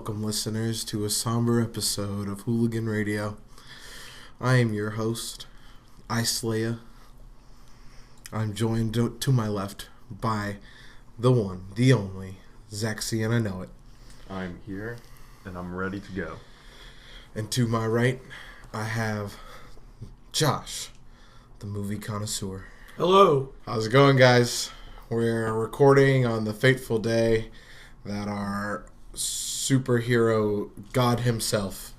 welcome listeners to a somber episode of Hooligan Radio. I am your host, Iceslayer. I'm joined to my left by the one, the only, Zaxi, and I know it. I'm here, and I'm ready to go. And to my right, I have Josh, the movie connoisseur. Hello. How's it going, guys? We're recording on the fateful day that our superhero god himself,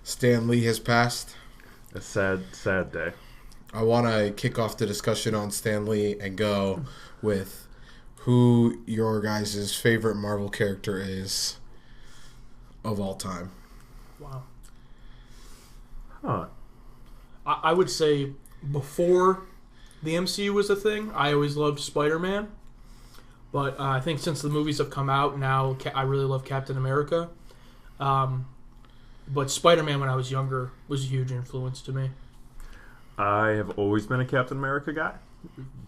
Stan Lee, has passed. A sad, sad day. I want to kick off the discussion on Stan Lee and go with who your guys' favorite Marvel character is of all time. Wow. Huh. I would say before the MCU was a thing, I always loved Spider-Man. But I think since the movies have come out now, I really love Captain America. But Spider-Man when I was younger was a huge influence to me. I have always been a Captain America guy,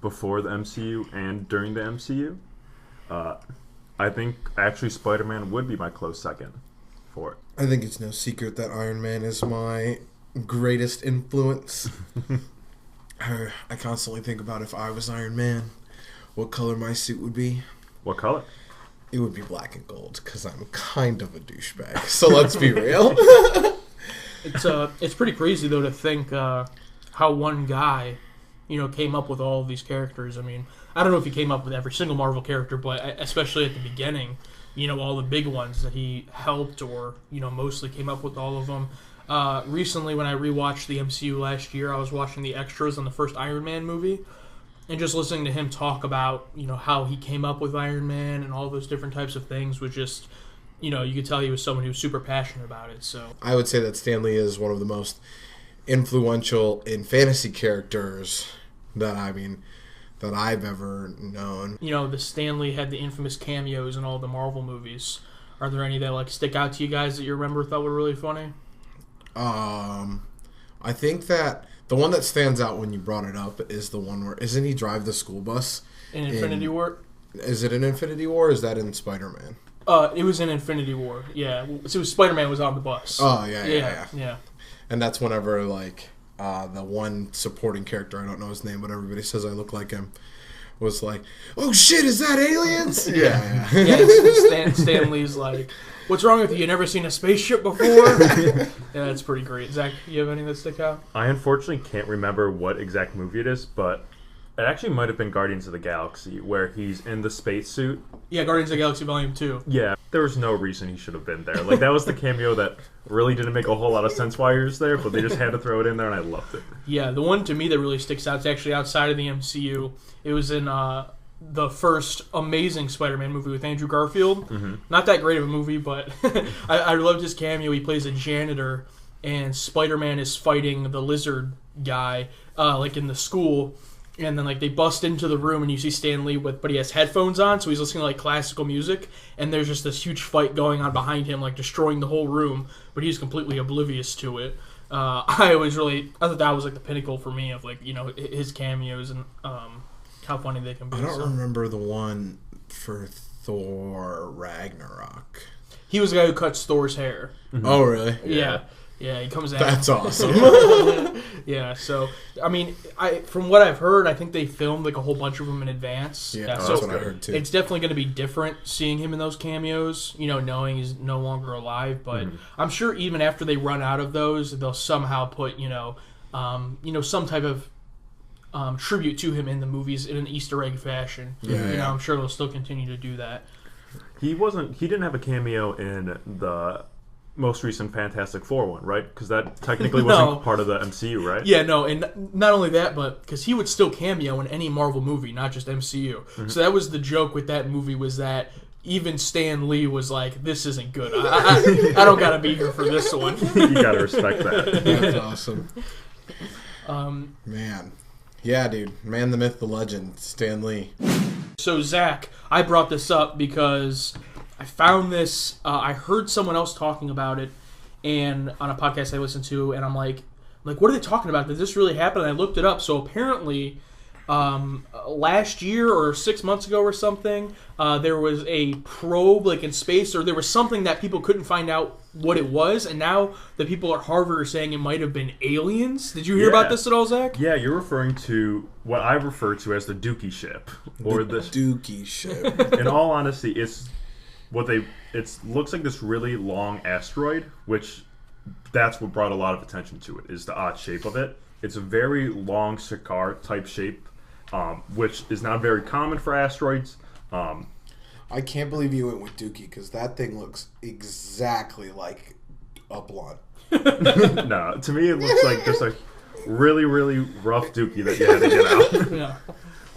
before the MCU and during the MCU. I think actually Spider-Man would be my close second for it. I think it's no secret that Iron Man is my greatest influence. I constantly think about if I was Iron Man, what color my suit would be. What color? It would be black and gold, because I'm kind of a douchebag. So let's be real. It's pretty crazy, though, to think how one guy, came up with all of these characters. I mean, I don't know if he came up with every single Marvel character, but especially at the beginning, all the big ones that he helped or, mostly came up with all of them. Recently, when I rewatched the MCU last year, I was watching the extras on the first Iron Man movie, and just listening to him talk about, how he came up with Iron Man and all those different types of things was just, you could tell he was someone who was super passionate about it. So I would say that Stan Lee is one of the most influential in fantasy characters that I've ever known. The Stan Lee had the infamous cameos in all the Marvel movies. Are there any that stick out to you guys that you remember thought were really funny? I think that the one that stands out when you brought it up is the one where isn't he drive the school bus in Infinity War? Is it in Infinity War or is that in Spider-Man? It was in Infinity War. Yeah, so Spider-Man was on the bus. Oh yeah. Yeah. And that's whenever the one supporting character, I don't know his name, but everybody says I look like him, was like, "Oh shit, is that aliens?" Yeah. Stan Lee's like, "What's wrong with you? You never seen a spaceship before?" Yeah, that's pretty great. Zach, you have anything that stick out? I unfortunately can't remember what exact movie it is, but it actually might have been Guardians of the Galaxy, where he's in the spacesuit. Yeah, Guardians of the Galaxy Volume 2. Yeah, there was no reason he should have been there. That was the cameo that really didn't make a whole lot of sense why he was there, but they just had to throw it in there, and I loved it. Yeah, the one to me that really sticks out is actually outside of the MCU. It was in the first Amazing Spider-Man movie with Andrew Garfield. Mm-hmm. Not that great of a movie, but I loved his cameo. He plays a janitor, and Spider-Man is fighting the lizard guy, in the school. And then, they bust into the room, and you see Stan Lee but he has headphones on, so he's listening to, classical music. And there's just this huge fight going on behind him, destroying the whole room. But he's completely oblivious to it. I thought that was, the pinnacle for me of, his cameos and how funny they can be. I don't remember the one for Thor Ragnarok. He was the guy who cuts Thor's hair. Mm-hmm. Oh, really? Yeah, he comes out. That's awesome. Yeah, so, from what I've heard, I think they filmed, a whole bunch of them in advance. Yeah, so that's what I heard, too. It's definitely going to be different seeing him in those cameos, knowing he's no longer alive. But I'm sure even after they run out of those, they'll somehow put, some type of tribute to him in the movies in an Easter egg fashion. Yeah. I'm sure they'll still continue to do that. He didn't have a cameo in the most recent Fantastic Four one, right? Because that technically wasn't part of the MCU, right? Yeah, no, and not only that, but because he would still cameo in any Marvel movie, not just MCU. Mm-hmm. So that was the joke with that movie, was that even Stan Lee was like, "This isn't good. I don't gotta be here for this one." You gotta respect that. That's awesome. Man. Yeah, dude. Man, the myth, the legend, Stan Lee. So, Zach, I brought this up because I found this, I heard someone else talking about it and on a podcast I listened to, and I'm like, what are they talking about? Did this really happen? And I looked it up. So, apparently, last year or 6 months ago or something, there was a probe like in space, or there was something that people couldn't find out what it was, and now the people at Harvard are saying it might have been aliens. Did you hear about this at all, Zach? Yeah, you're referring to what I refer to as the Dookie ship, or the Dookie ship. In all honesty, it looks like this really long asteroid, which that's what brought a lot of attention to it, is the odd shape of it. It's a very long cigar type shape, which is not very common for asteroids. I can't believe you went with Dookie, because that thing looks exactly like a blunt. No, to me it looks like just a really, really rough Dookie that you had to get out. Yeah.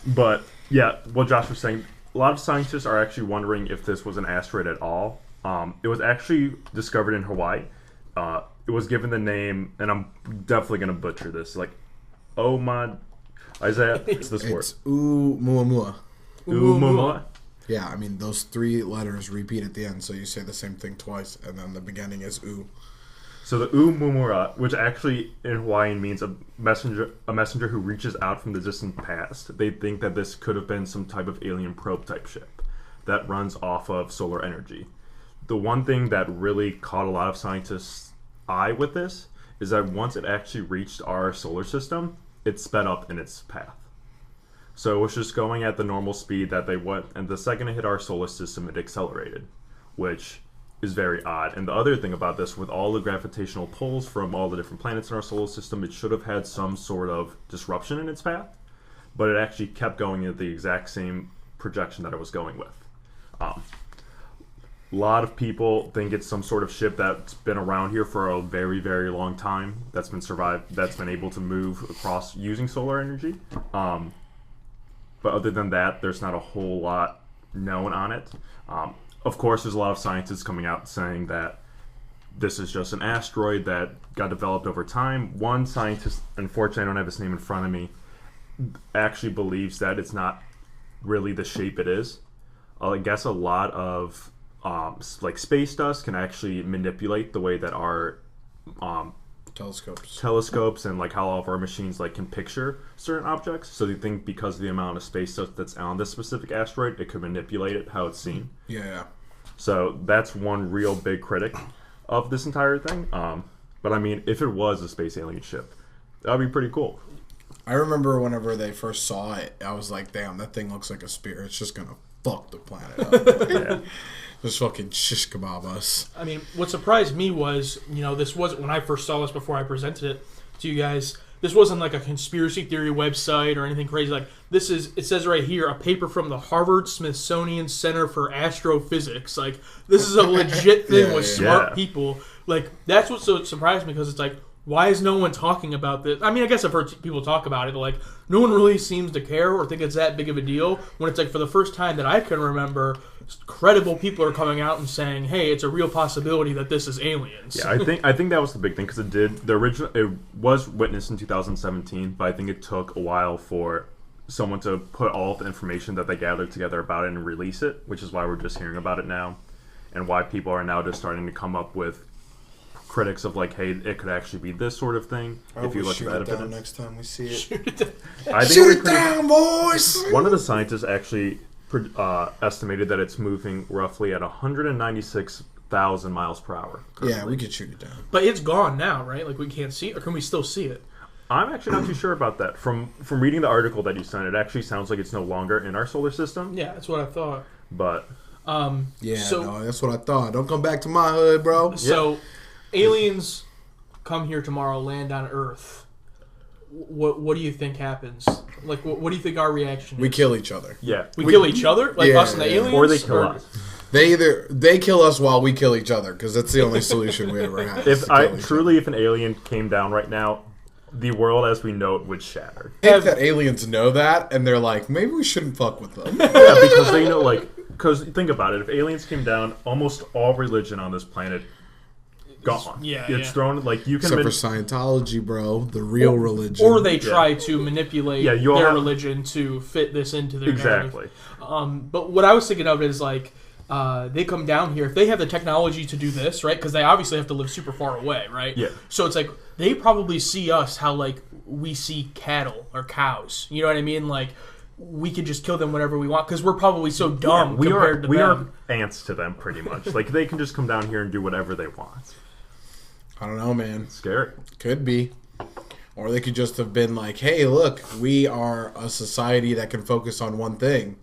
But yeah, what Josh was saying, a lot of scientists are actually wondering if this was an asteroid at all. It was actually discovered in Hawaii. It was given the name, and I'm definitely going to butcher this, like, Isaiah, it's this word. It's Oumuamua. Oumuamua? Yeah, I mean, those 3 letters repeat at the end, so you say the same thing twice, and then the beginning is U. So the Oumuamua, which actually in Hawaiian means a messenger who reaches out from the distant past. They think that this could have been some type of alien probe type ship that runs off of solar energy. The one thing that really caught a lot of scientists' eye with this is that once it actually reached our solar system, it sped up in its path. So it was just going at the normal speed that they went, and the second it hit our solar system, it accelerated, which is very odd. And the other thing about this, with all the gravitational pulls from all the different planets in our solar system, it should have had some sort of disruption in its path, but it actually kept going at the exact same projection that it was going with. A lot of people think it's some sort of ship that's been around here for a very, very long time, that's been able to move across using solar energy. But other than that, there's not a whole lot known on it. Of course, there's a lot of scientists coming out saying that this is just an asteroid that got developed over time. One scientist, unfortunately I don't have his name in front of me, actually believes that it's not really the shape it is. I guess a lot of like space dust can actually manipulate the way that our telescopes and like how all of our machines like can picture certain objects. So they think because of the amount of space dust that's on this specific asteroid, it could manipulate it how it's seen. Yeah. So that's one real big critic of this entire thing. But I mean, if it was a space alien ship, that would be pretty cool. I remember whenever they first saw it, I was like, damn, that thing looks like a spear. It's just gonna fuck the planet up. Yeah. Just fucking shish kebab us. I mean, what surprised me was, this wasn't, when I first saw this before I presented it to you guys, this wasn't like a conspiracy theory website or anything crazy. Like, it says right here, a paper from the Harvard-Smithsonian Center for Astrophysics. Like, this is a legit thing with smart people. Like, that's what so surprised me, because it's like, why is no one talking about this? I mean, I guess I've heard people talk about it, but like, no one really seems to care or think it's that big of a deal, when it's like, for the first time that I can remember, credible people are coming out and saying, hey, it's a real possibility that this is aliens. Yeah, I think that was the big thing, because it was witnessed in 2017, but I think it took a while for someone to put all of the information that they gathered together about it and release it, which is why we're just hearing about it now, and why people are now just starting to come up with critics of like, hey, it could actually be this sort of thing. If you look at that evidence, next time we see it. Shoot it down. I think Shoot it down, boys! One of the scientists actually estimated that it's moving roughly at 196,000 miles per hour. Currently. Yeah, we could shoot it down. But it's gone now, right? Like, we can't see it, or can we still see it? I'm actually not too sure about that. From reading the article that you sent, it actually sounds like it's no longer in our solar system. Yeah, that's what I thought. But no, that's what I thought. Don't come back to my hood, bro. So, aliens come here tomorrow, land on Earth. What do you think happens? Like, what do you think our reaction is? We kill each other. Yeah. We kill each other? Like us and the aliens? Or they kill us. They kill us while we kill each other, because that's the only solution we ever had. If an alien came down right now, the world as we know it would shatter. I think that aliens know that, and they're like, maybe we shouldn't fuck with them. Yeah, because they know, like, because think about it, if aliens came down, almost all religion on this planet gone. It's thrown, like, you can... Except for Scientology, bro. The real religion. Or they try to manipulate their religion to fit this into their narrative. But what I was thinking of is, like, they come down here. If they have the technology to do this, right? Because they obviously have to live super far away, right? Yeah. So it's like, they probably see us, how, like, we see cattle or cows. You know what I mean? Like, we could just kill them whenever we want because we're probably so dumb compared to them. We are ants to them, pretty much. Like, they can just come down here and do whatever they want. I don't know, man. It's scary. Could be. Or they could just have been like, hey, look, we are a society that can focus on one thing.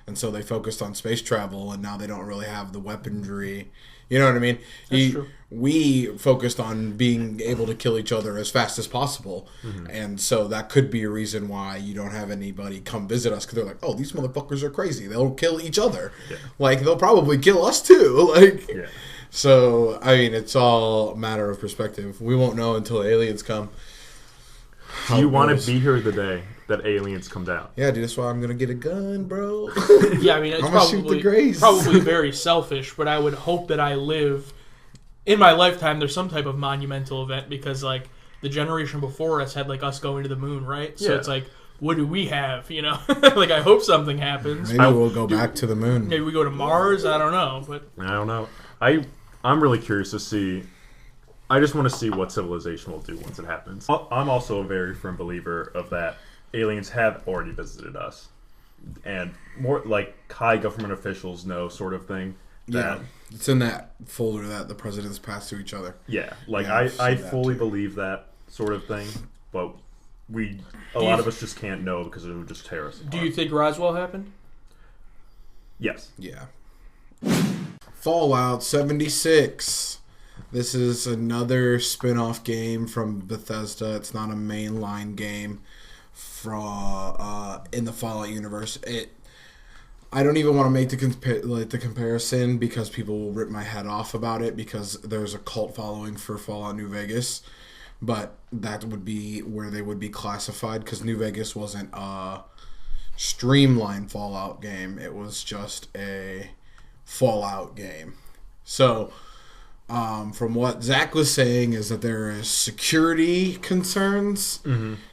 And so they focused on space travel, and now they don't really have the weaponry. You know what I mean? That's true. We focused on being able to kill each other as fast as possible. Mm-hmm. And so that could be a reason why you don't have anybody come visit us, because they're like, oh, these motherfuckers are crazy. They'll kill each other. Yeah. Like, they'll probably kill us too. Like, yeah. So, I mean, it's all a matter of perspective. We won't know until aliens come. Oh, Do you want to be here the day that aliens come down? Yeah, dude, that's why I'm going to get a gun, bro. Yeah, I mean, it's probably very selfish, but I would hope that I live, in my lifetime, there's some type of monumental event, because, like, the generation before us had, like, us going to the moon, right? So it's like, what do we have, you know? Like, I hope something happens. Maybe we'll go back to the moon. Maybe we go to Mars, I don't know. But I don't know. I'm really curious to see. I just want to see what civilization will do once it happens. I'm also a very firm believer of that aliens have already visited us. And more like high government officials know, sort of thing. Yeah, it's in that folder that the presidents pass to each other. Yeah, like I fully believe that sort of thing. But a lot of us just can't know because it would just tear us apart. Do you think Roswell happened? Yes. Yeah. Fallout 76. This is another spin-off game from Bethesda. It's not a mainline game in the Fallout universe. I don't even want to make the comparison because people will rip my head off about it because there's a cult following for Fallout New Vegas. But that would be where they would be classified because New Vegas wasn't a streamlined Fallout game. It was just a Fallout game. So, from what Zach was saying is that there is security concerns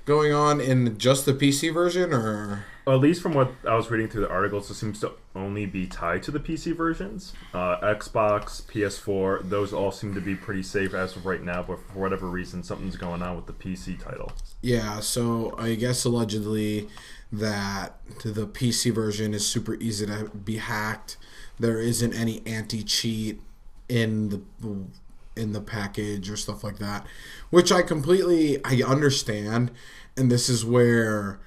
going on in just the PC version, or... Well, at least from what I was reading through the articles, it seems to only be tied to the PC versions. Xbox, PS4, those all seem to be pretty safe as of right now, but for whatever reason, something's going on with the PC title. Yeah, so I guess allegedly that the PC version is super easy to be hacked. There isn't any anti-cheat in the package or stuff like that, which I understand, and this is where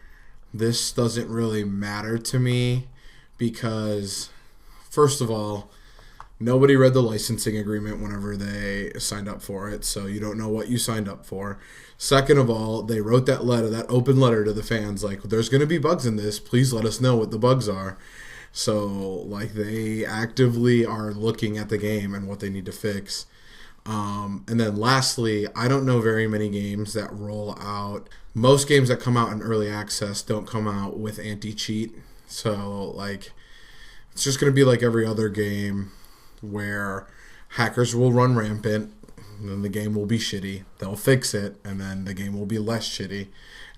this doesn't really matter to me because, first of all, nobody read the licensing agreement whenever they signed up for it, so you don't know what you signed up for. Second of all, they wrote that open letter to the fans, like, there's going to be bugs in this, please let us know what the bugs are. So, like, they actively are looking at the game and what they need to fix. And then lastly, I don't know very many games that roll out. Most games that come out in early access don't come out with anti-cheat. So, like, it's just going to be like every other game where hackers will run rampant, and then the game will be shitty. They'll fix it, and then the game will be less shitty.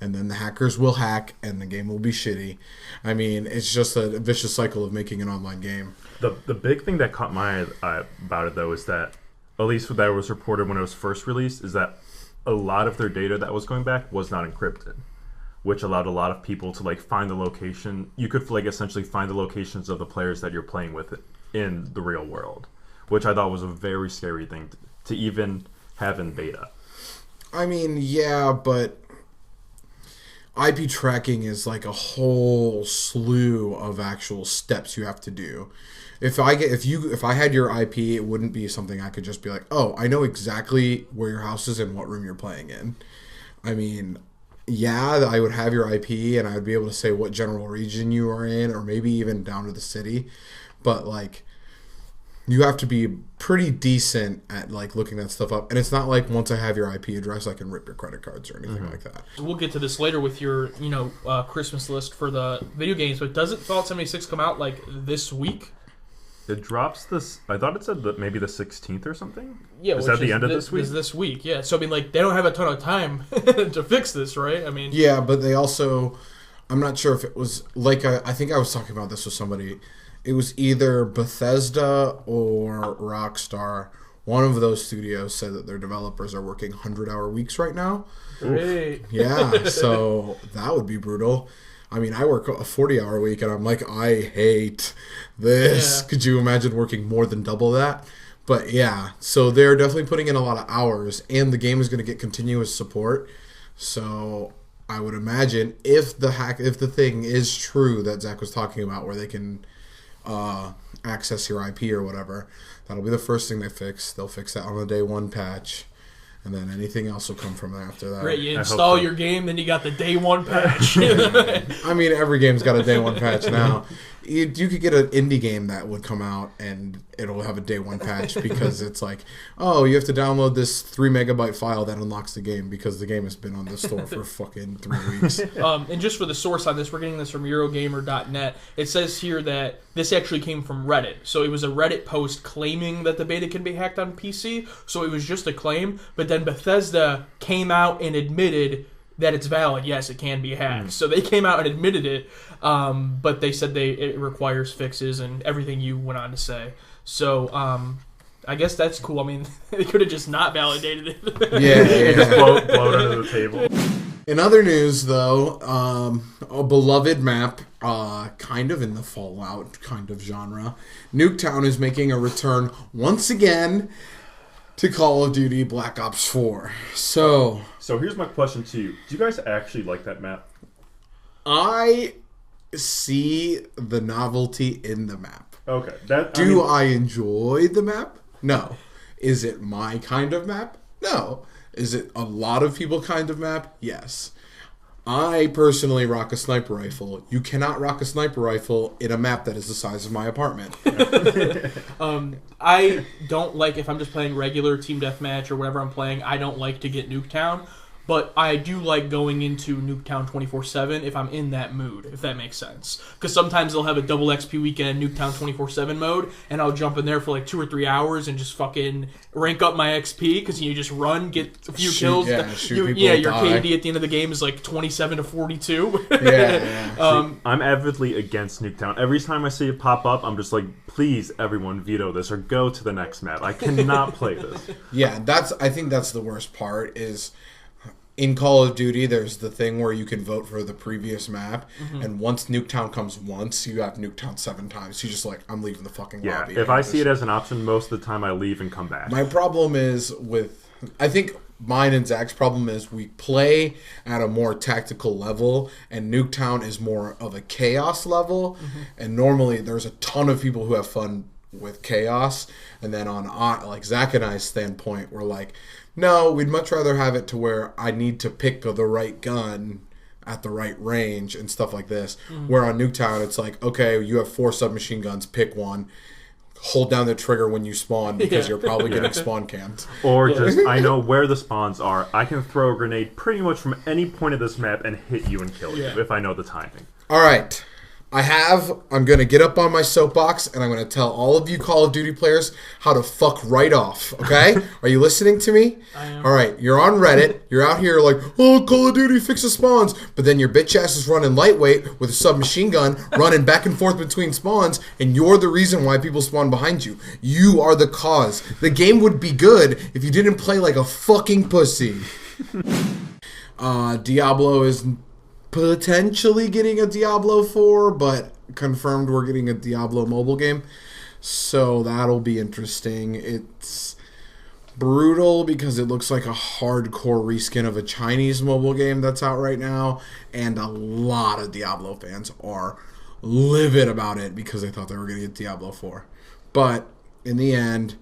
And then the hackers will hack, and the game will be shitty. I mean, it's just a vicious cycle of making an online game. The big thing that caught my eye about it, though, is that, at least what that was reported when it was first released, is that a lot of their data that was going back was not encrypted, which allowed a lot of people to, like, find the location. You could, like, essentially find the locations of the players that you're playing with in the real world, which I thought was a very scary thing to even have in beta. I mean, yeah, but IP tracking is like a whole slew of actual steps you have to do. If I had your IP, it wouldn't be something I could just be like, oh, I know exactly where your house is and what room you're playing in. I mean, yeah, I would have your IP and I would be able to say what general region you are in, or maybe even down to the city. But, like, you have to be pretty decent at, like, looking that stuff up. And it's not like once I have your IP address, I can rip your credit cards or anything like that. We'll get to this later with your, Christmas list for the video games. But doesn't Fallout 76 come out, like, this week? It drops this... I thought it said that maybe the 16th or something? Yeah. Is that the end of this week? Is this week, yeah. So, I mean, like, they don't have a ton of time to fix this, right? I mean... Yeah, but they also... I'm not sure if it was... Like, I think I was talking about this with somebody. It was either Bethesda or Rockstar one of those studios said that their developers are working 100-hour weeks right now. Great. Yeah, so that would be brutal. I mean, I work a 40-hour week, and I'm like, I hate this. Yeah. Could you imagine working more than double that? But yeah, so they're definitely putting in a lot of hours, and the game is going to get continuous support. So I would imagine if the thing is true that Zach was talking about, where they can access your IP or whatever, that'll be the first thing they fix. They'll fix that on the day one patch. And then anything else will come from after that. Great, you install your game, then you got the day one patch. I mean, every game's got a day one patch now. You could get an indie game that would come out and it'll have a day one patch because it's like, oh, you have to download this 3 megabyte file that unlocks the game because the game has been on the store for fucking 3 weeks. And just for the source on this, we're getting this from Eurogamer.net. It says here that this actually came from Reddit. So it was a Reddit post claiming that the beta can be hacked on PC. So it was just a claim. But then Bethesda came out and admitted that it's valid. Yes, it can be hacked. So they came out and admitted it, but they said it requires fixes and everything you went on to say. So I guess that's cool. I mean, they could have just not validated it. Yeah. Just blow it under the table. In other news, though, a beloved map, kind of in the Fallout kind of genre, Nuketown is making a return once again to Call of Duty Black Ops 4. So here's my question to you. Do you guys actually like that map? I see the novelty in the map. Okay. Do I enjoy the map? No. Is it my kind of map? No. Is it a lot of people kind of map? Yes. I personally rock a sniper rifle. You cannot rock a sniper rifle in a map that is the size of my apartment. I don't like, if I'm just playing regular team deathmatch or whatever I'm playing, I don't like to get Nuketown. But I do like going into Nuketown 24/7 if I'm in that mood, if that makes sense. Because sometimes they'll have a double XP weekend Nuketown 24/7 mode, and I'll jump in there for like 2 or 3 hours and just fucking rank up my XP, because you just run, get a few kills. Your KD at the end of the game is like 27 to 42. I'm avidly against Nuketown. Every time I see it pop up, I'm just like, please, everyone, veto this or go to the next map. I cannot play this. Yeah, I think that's the worst part is... In Call of Duty, there's the thing where you can vote for the previous map, and once Nuketown comes once, you have Nuketown 7 times. So you're just like, I'm leaving the fucking lobby. Yeah, if I see it as an option, most of the time I leave and come back. My problem is I think mine and Zach's problem is we play at a more tactical level, and Nuketown is more of a chaos level, and normally there's a ton of people who have fun with chaos, and then on like Zach and I's standpoint, we're like, no, we'd much rather have it to where I need to pick the right gun at the right range and stuff like this. Where on Nuketown, it's like, okay, you have 4 submachine guns, pick one. Hold down the trigger when you spawn because you're probably getting spawn camped. Or just, I know where the spawns are. I can throw a grenade pretty much from any point of this map and hit you and kill you if I know the timing. All right. I'm going to get up on my soapbox, and I'm going to tell all of you Call of Duty players how to fuck right off, okay? Are you listening to me? I am. All right, you're on Reddit. You're out here like, oh, Call of Duty fixes spawns. But then your bitch ass is running lightweight with a submachine gun, running back and forth between spawns, and you're the reason why people spawn behind you. You are the cause. The game would be good if you didn't play like a fucking pussy. Diablo is... potentially getting a Diablo 4, but confirmed we're getting a Diablo mobile game. So that'll be interesting. It's brutal because it looks like a hardcore reskin of a Chinese mobile game that's out right now, and a lot of Diablo fans are livid about it because they thought they were going to get Diablo 4. But in the end...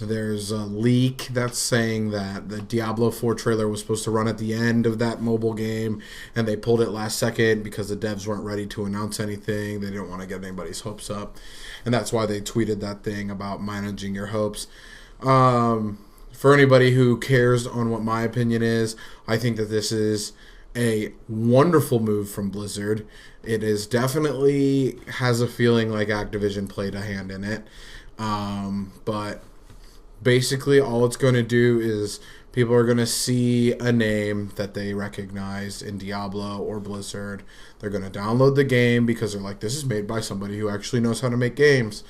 there's a leak that's saying that the Diablo 4 trailer was supposed to run at the end of that mobile game, and they pulled it last second because the devs weren't ready to announce anything. They didn't want to get anybody's hopes up, and that's why they tweeted that thing about managing your hopes. For anybody who cares on what my opinion is, I think that this is a wonderful move from Blizzard. It is definitely has a feeling like Activision played a hand in it, but... basically, all it's going to do is people are going to see a name that they recognize in Diablo or Blizzard. They're going to download the game because they're like, this is made by somebody who actually knows how to make games.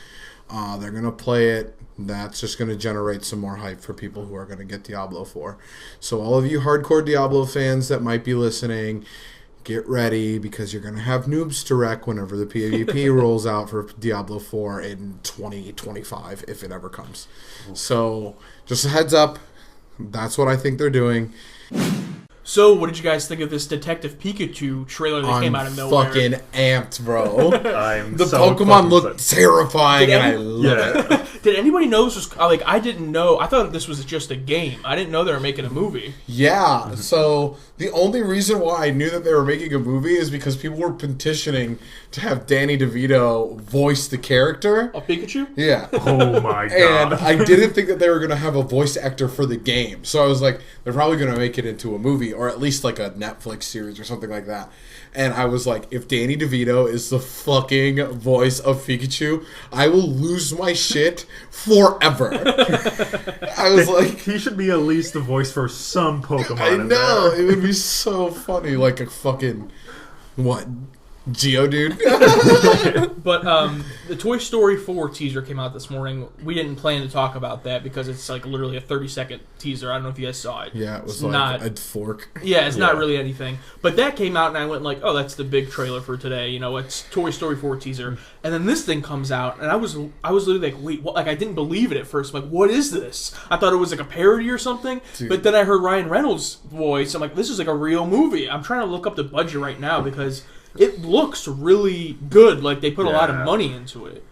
They're going to play it. That's just going to generate some more hype for people who are going to get Diablo 4. So all of you hardcore Diablo fans that might be listening, get ready because you're going to have noobs to wreck whenever the PvP rolls out for Diablo 4 in 2025, if it ever comes. So just a heads up, that's what I think they're doing. So, what did you guys think of this Detective Pikachu trailer that came out of nowhere? I'm fucking amped, bro. The so Pokemon look terrifying, and I love it. Did anybody know this was... Like, I didn't know. I thought this was just a game. I didn't know they were making a movie. Yeah, so the only reason why I knew that they were making a movie is because people were petitioning to have Danny DeVito voice the character. Of Pikachu? Yeah. Oh my god. And I didn't think that they were going to have a voice actor for the game. So I was like, they're probably going to make it into a movie, or at least like a Netflix series or something like that. And I was like, if Danny DeVito is the fucking voice of Pikachu, I will lose my shit forever. I was like... He should be at least the voice for some Pokemon. I know. It would be so funny. Like a fucking... What? Geodude? But the Toy Story 4 teaser came out this morning. We didn't plan to talk about that because it's like literally a 30-second teaser. I don't know if you guys saw it. Yeah, it was it's like not, a fork. Yeah, it's not really anything. But that came out and I went like, oh, that's the big trailer for today. You know, it's Toy Story 4 teaser. And then this thing comes out and I was literally like, wait, what? Like I didn't believe it at first. I'm like, what is this? I thought it was like a parody or something. Dude. But then I heard Ryan Reynolds' voice. I'm like, this is like a real movie. I'm trying to look up the budget right now because it looks really good. Like, they put a lot of money into it.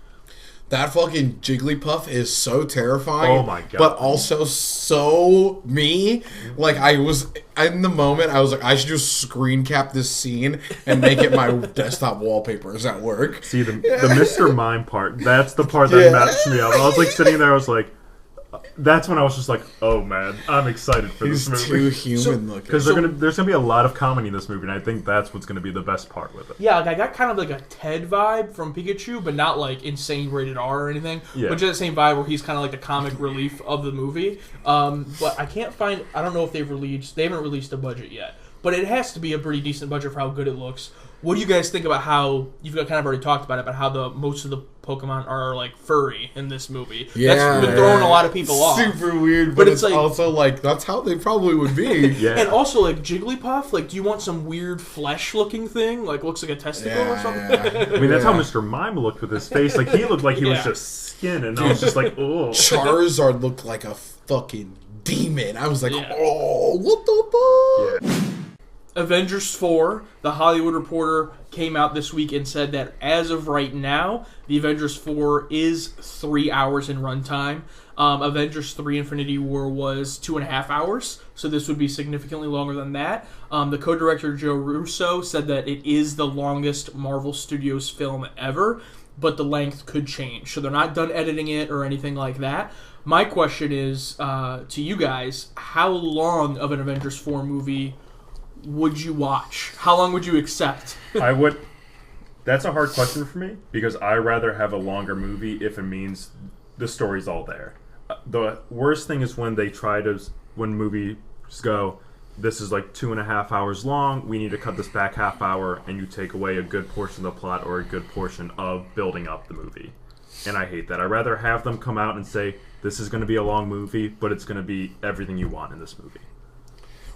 That fucking Jigglypuff is so terrifying. Oh my god. But also so me. Like, I was, in the moment, I was like, I should just screen cap this scene and make it my desktop wallpapers at work. See, the Mr. Mime part, that's the part that messed me up. I was like sitting there, I was like, that's when I was just like, oh man, I'm excited for this movie. He's too human looking. Because there's gonna be a lot of comedy in this movie, and I think that's what's gonna be the best part with it. Yeah, like I got kind of like a Ted vibe from Pikachu, but not like insane rated R or anything. Yeah. But just the same vibe where he's kind of like the comic relief of the movie. But I can't find. I don't know if they haven't released a budget yet. But it has to be a pretty decent budget for how good it looks. What do you guys think about how you've kind of already talked about it, but how most of the Pokemon are like furry in this movie? Yeah, that's been throwing a lot of people off. Super weird, but it's like, also like that's how they probably would be. Yeah. And also like Jigglypuff, like do you want some weird flesh-looking thing, like looks like a testicle or something? Yeah. I mean that's how Mr. Mime looked with his face. Like he looked like he was just skin, and I was just like, oh. Charizard looked like a fucking demon. I was like, oh, what the fuck? Yeah. Avengers 4, The Hollywood Reporter came out this week and said that as of right now, the Avengers 4 is 3 hours in runtime. Avengers 3 Infinity War was 2.5 hours, so this would be significantly longer than that. The co-director Joe Russo said that it is the longest Marvel Studios film ever, but the length could change. So they're not done editing it or anything like that. My question is, to you guys, how long of an Avengers 4 movie would you watch? How long would you accept? I would. That's a hard question for me because I rather have a longer movie if it means the story's all there. The worst thing is when movies go, this is like 2.5 hours long, we need to cut this back half hour, and you take away a good portion of the plot or a good portion of building up the movie. And I hate that. I'd rather have them come out and say, this is going to be a long movie, but it's going to be everything you want in this movie.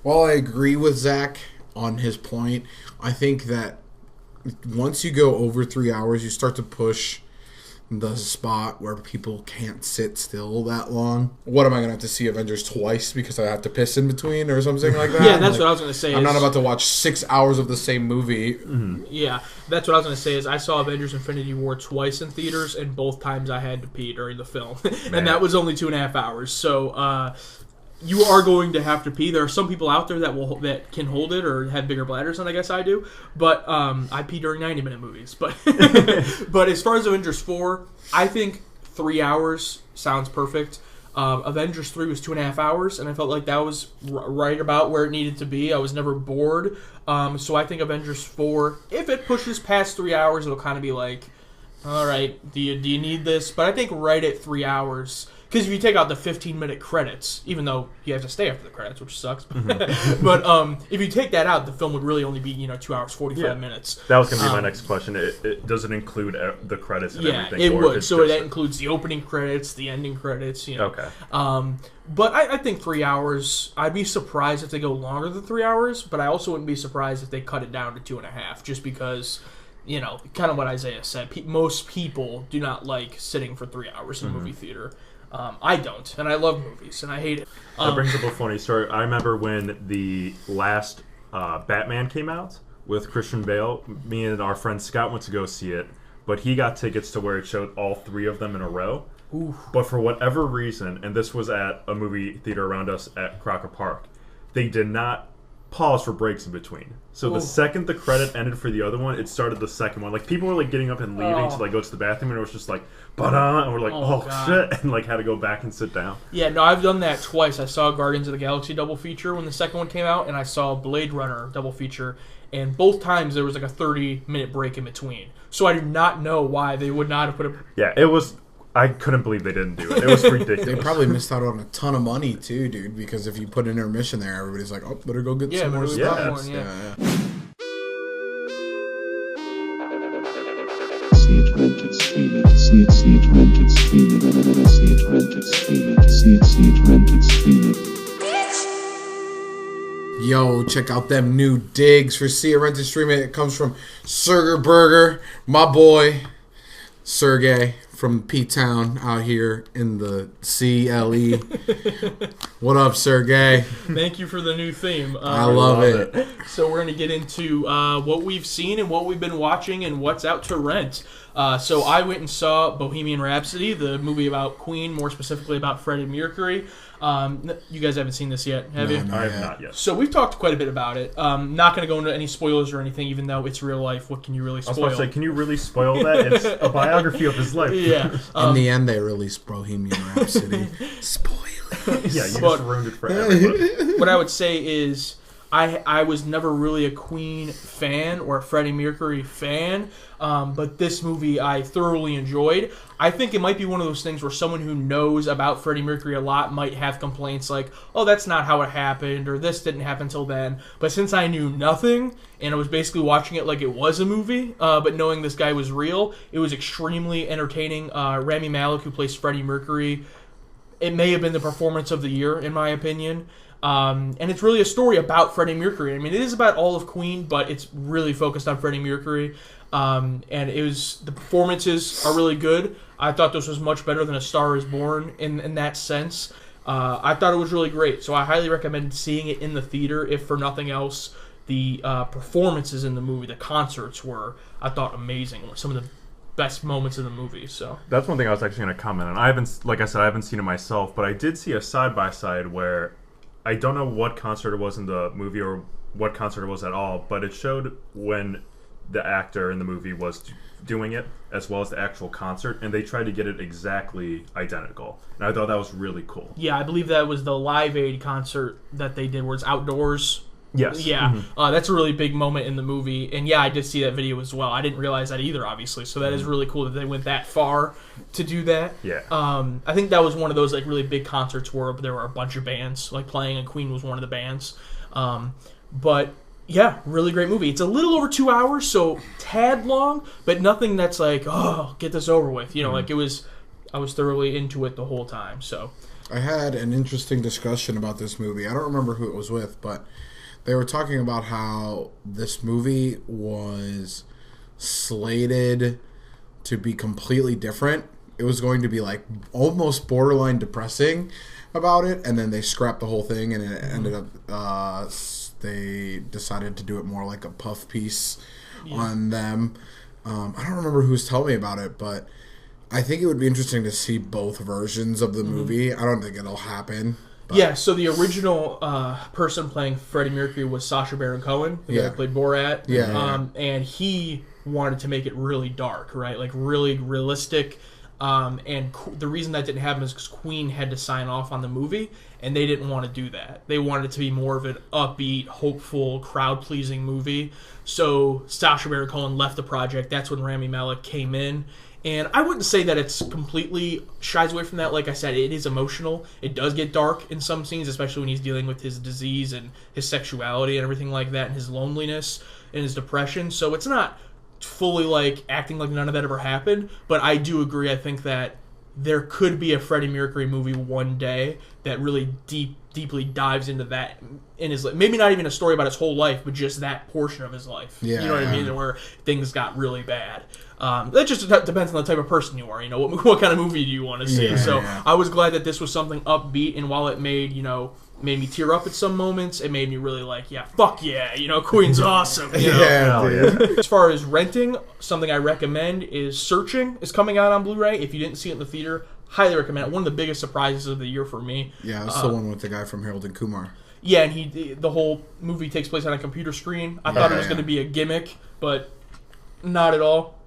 Well, I agree with Zach on his point. I think that once you go over 3 hours, you start to push the spot where people can't sit still that long. What am I going to have to see Avengers twice because I have to piss in between or something like that? Yeah, that's what I was going to say. I'm not about to watch 6 hours of the same movie. Mm-hmm. Yeah, that's what I was going to say is I saw Avengers Infinity War twice in theaters, and both times I had to pee during the film. And that was only 2.5 hours. So, you are going to have to pee. There are some people out there that can hold it or have bigger bladders than I guess I do. But I pee during 90-minute movies. But but as far as Avengers 4, I think 3 hours sounds perfect. Avengers 3 was 2.5 hours, and I felt like that was right about where it needed to be. I was never bored. So I think Avengers 4, if it pushes past 3 hours, it'll kind of be like, all right, do you need this? But I think right at 3 hours Because if you take out the 15-minute credits, even though you have to stay after the credits, which sucks, but if you take that out, the film would really only be 2 hours 45 minutes. That was going to be my next question. It does it include the credits and everything? Yeah, it would. So that includes the opening credits, the ending credits. Okay. But I think 3 hours. I'd be surprised if they go longer than 3 hours, but I also wouldn't be surprised if they cut it down to 2.5, just because. Kind of what Isaiah said. Most people do not like sitting for 3 hours in a movie theater. I don't, and I love movies, and I hate it. That brings up a funny story. I remember when the last Batman came out with Christian Bale. Me and our friend Scott went to go see it, but he got tickets to where it showed all 3 of them in a row. Ooh. But for whatever reason, and this was at a movie theater around us at Crocker Park, they did not pause for breaks in between. So the second the credit ended for the other one, it started the second one. Like, people were getting up and leaving to go to the bathroom, and it was just ba-da, and we're shit, and had to go back and sit down. Yeah, no, I've done that twice. I saw Guardians of the Galaxy double feature when the second one came out, and I saw Blade Runner double feature, and both times there was a 30-minute break in between. So I do not know why they would not have put a... Yeah, it was... I couldn't believe they didn't do it. It was ridiculous. They probably missed out on a ton of money too, dude. Because if you put an intermission there, everybody's like, "Oh, better go get some more stuff." See it, rent it, stream it. See it, rent it, stream it. See it, rent it, stream it. See it, rent it, stream it. Yo, check out them new digs for See It, Rent It, Stream It. It comes from Serger Burger, my boy Sergey from P-Town out here in the CLE. What up, Sergey? Thank you for the new theme. I love it. So we're going to get into what we've seen and what we've been watching and what's out to rent. So I went and saw Bohemian Rhapsody, the movie about Queen, more specifically about Freddie Mercury. You guys haven't seen this yet, have you? I have not yet. So we've talked quite a bit about it. Not going to go into any spoilers or anything, even though it's real life. What can you really spoil? I was about to say, can you really spoil that? It's a biography of his life. Yeah. In the end, they released Bohemian Rhapsody. Spoilers. Yeah, you just ruined it for everybody. What I would say is, I was never really a Queen fan or a Freddie Mercury fan, but this movie I thoroughly enjoyed. I think it might be one of those things where someone who knows about Freddie Mercury a lot might have complaints like, oh, that's not how it happened, or this didn't happen till then. But since I knew nothing, and I was basically watching it like it was a movie, but knowing this guy was real, it was extremely entertaining. Rami Malek, who plays Freddie Mercury, it may have been the performance of the year, in my opinion. And it's really a story about Freddie Mercury. I mean, it is about all of Queen, but it's really focused on Freddie Mercury. And the performances are really good. I thought this was much better than A Star Is Born in that sense. I thought it was really great. So I highly recommend seeing it in the theater, if for nothing else. The performances in the movie, the concerts were, I thought, amazing. Some of the best moments in the movie. So that's one thing I was actually going to comment on. I haven't seen it myself, but I did see a side-by-side where I don't know what concert it was in the movie or what concert it was at all, but it showed when the actor in the movie was doing it as well as the actual concert, and they tried to get it exactly identical. And I thought that was really cool. Yeah, I believe that was the Live Aid concert that they did where it's outdoors. Yes. Yeah, that's a really big moment in the movie. And yeah, I did see that video as well. I didn't realize that either, obviously. So that is really cool that they went that far to do that. Yeah. I think that was one of those really big concerts where there were a bunch of bands playing, and Queen was one of the bands. But yeah, really great movie. It's a little over 2 hours, so tad long, but nothing that's get this over with. It was. I was thoroughly into it the whole time. So I had an interesting discussion about this movie. I don't remember who it was with, but they were talking about how this movie was slated to be completely different. It was going to be almost borderline depressing about it, and then they scrapped the whole thing, and it ended up they decided to do it more like a puff piece on them. I don't remember who was telling me about it, but I think it would be interesting to see both versions of the movie. I don't think it'll happen. Yeah, so the original person playing Freddie Mercury was Sacha Baron Cohen, who played Borat. And he wanted to make it really dark, right? Really realistic. And the reason that didn't happen is because Queen had to sign off on the movie, and they didn't want to do that. They wanted it to be more of an upbeat, hopeful, crowd-pleasing movie. So Sacha Baron Cohen left the project. That's when Rami Malek came in. And I wouldn't say that it's completely shies away from that. Like I said, it is emotional. It does get dark in some scenes, especially when he's dealing with his disease and his sexuality and everything like that, and his loneliness and his depression. So it's not fully like acting like none of that ever happened. But I do agree. I think that there could be a Freddie Mercury movie one day that really deeply dives into that in his life. Maybe not even a story about his whole life, but just that portion of his life. Yeah, you know what I mean? Where things got really bad. That just depends on the type of person you are. You know, what kind of movie do you want to see? Yeah, so yeah. I was glad that this was something upbeat, and while it made me tear up at some moments, it made me really like, yeah, fuck yeah, Queen's awesome. You know? Yeah. As far as renting, something I recommend is Searching is coming out on Blu-ray. If you didn't see it in the theater, highly recommend it. One of the biggest surprises of the year for me. Yeah, it's the one with the guy from Harold and Kumar. Yeah, and the whole movie takes place on a computer screen. I thought it was going to be a gimmick, but not at all.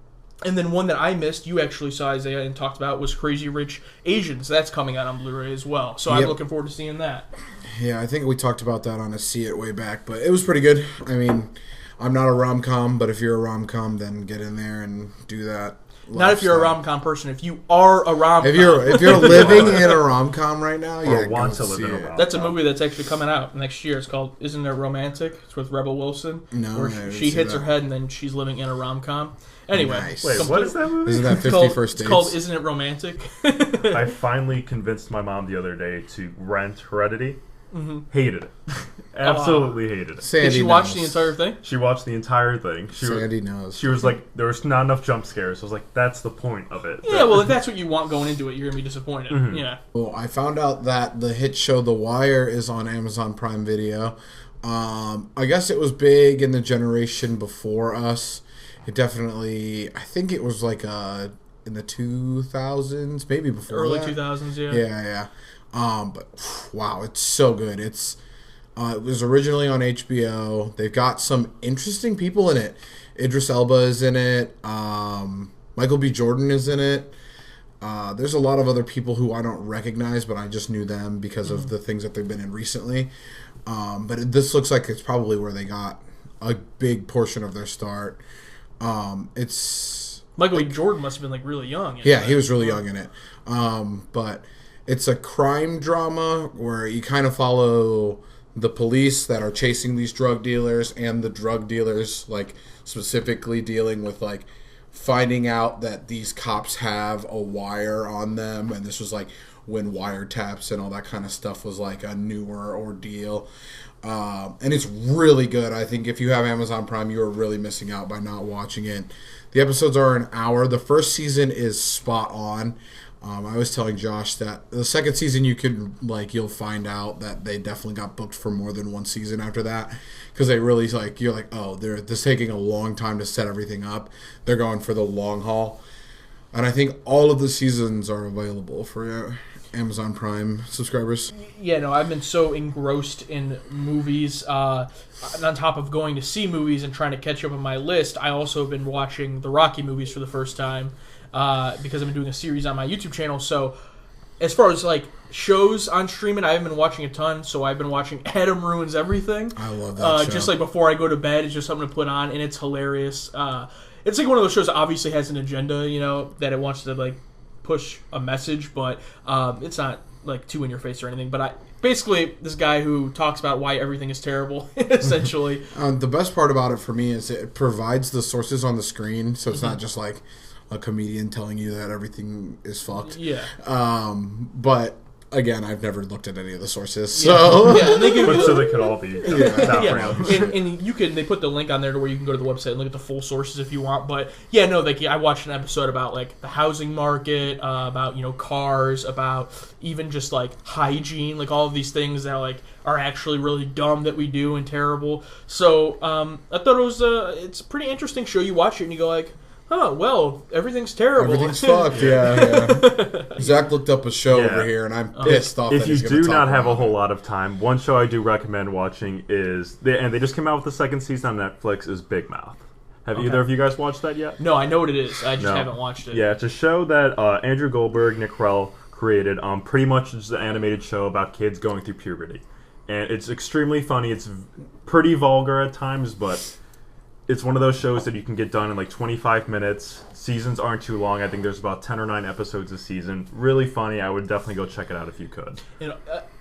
And then one that I missed, you actually saw, Isaiah, and talked about, was Crazy Rich Asians. That's coming out on Blu-ray as well. So I'm looking forward to seeing that. Yeah, I think we talked about that on a See It way back, but it was pretty good. I mean, I'm not a rom-com, but if you're a rom-com, then get in there and do that. Not if you're a rom-com person. If you are a rom-com. If you're living in a rom-com right now, or want to live in a rom-com. That's a movie that's actually coming out next year. It's called Isn't It Romantic? It's with Rebel Wilson. No, where she hits her head and then she's living in a rom-com. Anyway. Nice. Wait, what is that movie? Isn't that 50 First Dates? It's called Isn't It Romantic? I finally convinced my mom the other day to rent Heredity. Mm-hmm. Hated it. Absolutely hated it. Sandy Did she watch the entire thing? She watched the entire thing. Sandy knows. She was like, there was not enough jump scares. I was like, that's the point of it. Yeah, well, if that's what you want going into it, you're going to be disappointed. Mm-hmm. Yeah. Well, I found out that the hit show The Wire is on Amazon Prime Video. I guess it was big in the generation before us. It definitely, I think it was like in the 2000s, maybe before Early that. 2000s, yeah. Yeah. But wow, it's so good. It was originally on HBO. They've got some interesting people in it. Idris Elba is in it. Michael B. Jordan is in it. There's a lot of other people who I don't recognize, but I just knew them because of the things that they've been in recently. But this looks like it's probably where they got a big portion of their start. It's Michael B. Jordan must have been like really young. Yeah, he was really young in it. But it's a crime drama where you kind of follow the police that are chasing these drug dealers and the drug dealers, like specifically dealing with like finding out that these cops have a wire on them, and this was like when wiretaps and all that kind of stuff was like a newer ordeal. And it's really good. I think if you have Amazon Prime, you are really missing out by not watching it. The episodes are an hour. The first season is spot on. I was telling Josh that the second season you'll find out that they definitely got booked for more than one season after that, because they really you're like, oh, they're taking a long time to set everything up. They're going for the long haul, and I think all of the seasons are available for Amazon Prime subscribers. Yeah, no, I've been so engrossed in movies. On top of going to see movies and trying to catch up on my list, I also have been watching the Rocky movies for the first time. Because I've been doing a series on my YouTube channel. So as far as like shows on streaming, I haven't been watching a ton. So I've been watching Adam Ruins Everything. I love that show. Just like before I go to bed, it's just something to put on, and it's hilarious. It's like one of those shows that obviously has an agenda, that it wants to like push a message, but it's not like too in your face or anything. But basically this guy who talks about why everything is terrible, essentially. The best part about it for me is it provides the sources on the screen, so it's not just like a comedian telling you that everything is fucked. Yeah. But again, I've never looked at any of the sources, so yeah, and they give so they could all be. And you can. They put the link on there to where you can go to the website and look at the full sources if you want. But yeah, no, I watched an episode about like the housing market, about cars, about even just like hygiene, like all of these things that like are actually really dumb that we do and terrible. So I thought it's a pretty interesting show. You watch it and you go like, oh, well, everything's terrible. Everything's fucked, yeah. Zach looked up a show over here, and I'm pissed off if that he's you going to do talk not have a about whole it. lot of time, one show I do recommend watching is, they just came out with the second season on Netflix, is Big Mouth. Have either of you guys watched that yet? No, I know what it is. I just haven't watched it. Yeah, it's a show that Andrew Goldberg, Nick Krell created. Pretty much just an animated show about kids going through puberty. And it's extremely funny. It's pretty vulgar at times, but it's one of those shows that you can get done in like 25 minutes. Seasons aren't too long. I think there's about 10 or 9 episodes a season. Really funny. I would definitely go check it out if you could. And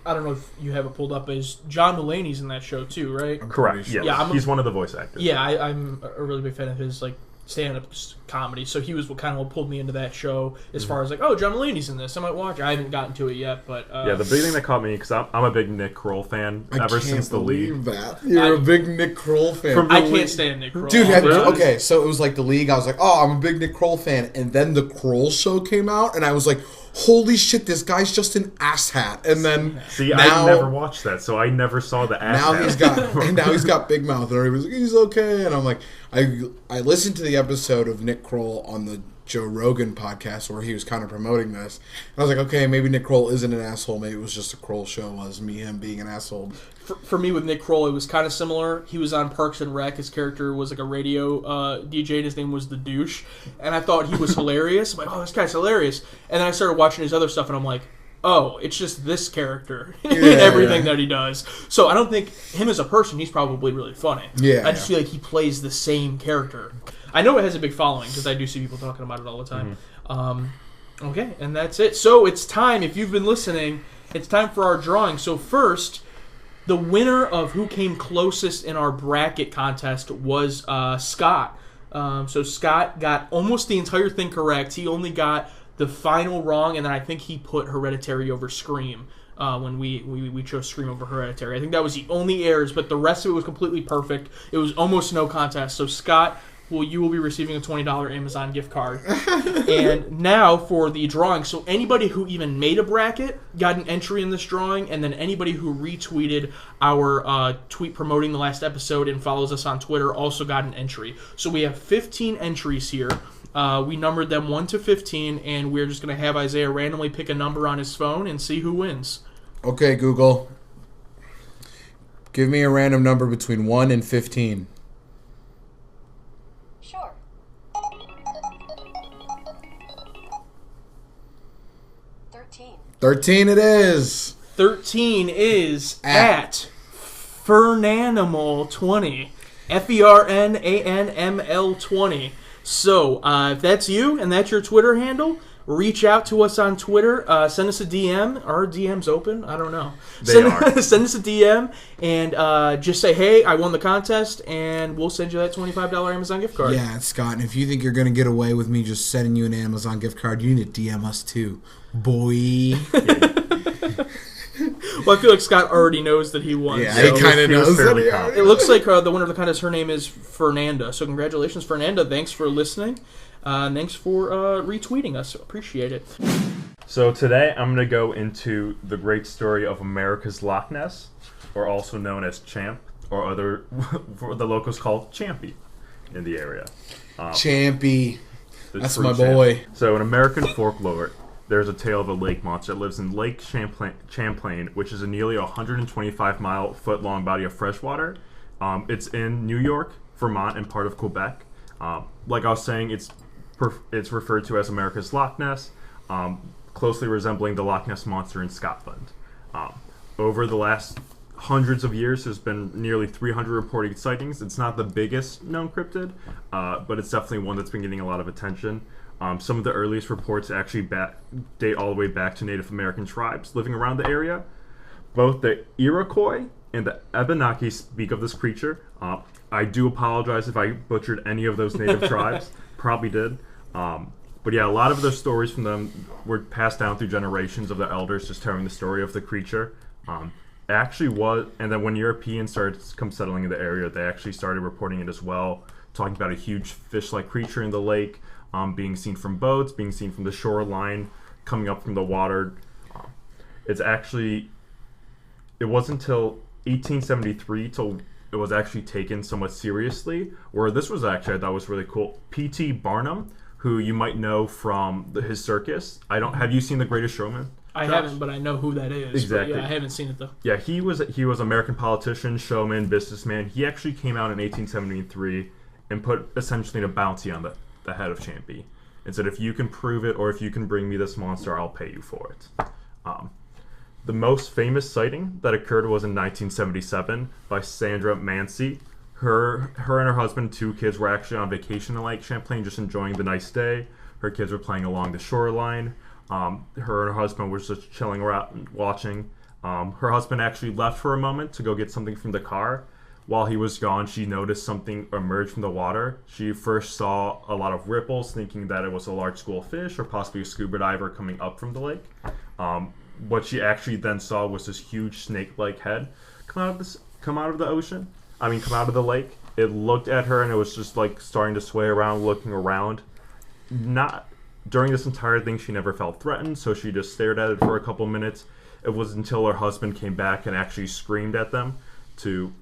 I don't know if you have it pulled up, but is John Mulaney's in that show too, right? Correct. Yes. Yeah, he's one of the voice actors. Yeah, I'm a really big fan of his like stand-up comedy. So he was what kind of pulled me into that show as far as like, oh, John Mulaney's in this. I might watch it. I haven't gotten to it yet, but yeah, the big thing that caught me because I'm a big Nick Kroll fan ever since the League. That. You're a big Nick Kroll fan. I can't stand Nick Kroll. Dude, okay, so it was like the League. I was like, oh, I'm a big Nick Kroll fan, and then the Kroll show came out, and I was like, holy shit, this guy's just an asshat. And then I never watched that, so I never saw the asshat. Now he's got big mouth, and everybody's like, he's okay. And I'm like, I listened to the episode of Nick Kroll on the Joe Rogan podcast where he was kind of promoting this. And I was like, okay, maybe Nick Kroll isn't an asshole. Maybe it was just a Kroll show. Was him being an asshole. For me with Nick Kroll, it was kind of similar. He was on Parks and Rec. His character was like a radio DJ, and his name was The Douche. And I thought he was hilarious. I'm like, oh, this guy's hilarious. And then I started watching his other stuff, and I'm like, oh, it's just this character in everything that he does. So I don't think him as a person, he's probably really funny. Yeah, I just feel like he plays the same character. I know it has a big following because I do see people talking about it all the time. Okay, and that's it. So it's time, if you've been listening, it's time for our drawing. So first, the winner of who came closest in our bracket contest was Scott. So Scott got almost the entire thing correct. He only got the final wrong, and then I think he put Hereditary over Scream when we chose Scream over Hereditary. I think that was the only errors, but the rest of it was completely perfect. It was almost no contest. So Scott, you will be receiving a $20 Amazon gift card. And now for the drawing. So anybody who even made a bracket got an entry in this drawing, and then anybody who retweeted our tweet promoting the last episode and follows us on Twitter also got an entry. So we have 15 entries here. We numbered them 1 to 15, and we're just going to have Isaiah randomly pick a number on his phone and see who wins. Okay, Google. Give me a random number between 1 and 15. Sure. 13. 13 it is. 13 is at Fernanimal20. FERNANML20. So, if that's you and that's your Twitter handle, reach out to us on Twitter. Send us a DM. Are DMs open? I don't know. Send us a DM and just say, hey, I won the contest, and we'll send you that $25 Amazon gift card. Yeah, Scott, and if you think you're going to get away with me just sending you an Amazon gift card, you need to DM us too, boy. Well, I feel like Scott already knows that he won. Yeah, so he kind of knows that he already. It looks like the winner of the contest, her name is Fernanda. So congratulations, Fernanda. Thanks for listening. Thanks for retweeting us. Appreciate it. So today I'm going to go into the great story of America's Loch Ness, or also known as Champ, or other for the locals called Champy in the area. Champy. That's my boy. Champ. So in American folklore, there's a tale of a lake monster that lives in Lake Champlain, which is a nearly 125-foot-long body of fresh water. It's in New York, Vermont, and part of Quebec. Like I was saying, it's referred to as America's Loch Ness, closely resembling the Loch Ness Monster in Scotland. Over the last hundreds of years, there's been nearly 300 reported sightings. It's not the biggest known cryptid, but it's definitely one that's been getting a lot of attention. Some of the earliest reports actually date all the way back to Native American tribes living around the area. Both the Iroquois and the Abenaki speak of this creature. I do apologize if I butchered any of those native tribes. Probably did. But yeah, a lot of the stories from them were passed down through generations of the elders just telling the story of the creature. Actually was, and then when Europeans started come settling in the area, they actually started reporting it as well, talking about a huge fish-like creature in the lake, being seen from boats, being seen from the shoreline, coming up from the water. It wasn't until 1873 till it was actually taken somewhat seriously, where this was actually, I thought was really cool. P.T. Barnum, who you might know from his circus. Have you seen The Greatest Showman? I haven't, but I know who that is. Exactly. Yeah, I haven't seen it though. Yeah, he was American politician, showman, businessman. He actually came out in 1873 and put essentially a bounty on the head of Champy and said, if you can prove it or if you can bring me this monster, I'll pay you for it. The most famous sighting that occurred was in 1977 by Sandra Mancy, her and her husband, 2 kids, were actually on vacation in Lake Champlain, just enjoying the nice day. Her kids were playing along the shoreline. Her and her husband were just chilling around, watching. Her husband actually left for a moment to go get something from the car. While he was gone, she noticed something emerge from the water. She first saw a lot of ripples, thinking that it was a large school of fish or possibly a scuba diver coming up from the lake. What she actually then saw was this huge snake-like head come out of the lake. It looked at her and it was just like starting to sway around, looking around. Not during this entire thing, she never felt threatened, so she just stared at it for a couple minutes. It was until her husband came back and actually screamed at them to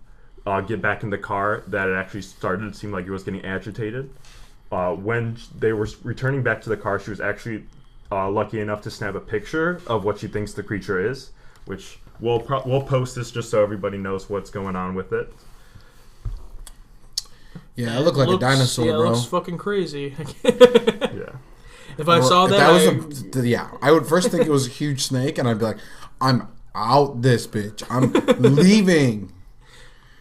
get back in the car that it actually started to seem like it was getting agitated. When they were returning back to the car, she was actually lucky enough to snap a picture of what she thinks the creature is, which we'll post this just so everybody knows what's going on with it. Yeah, it looked like a dinosaur, yeah, bro. It looks fucking crazy. Yeah. If I saw that, I would first think it was a huge snake, and I'd be like, I'm out this bitch. I'm leaving.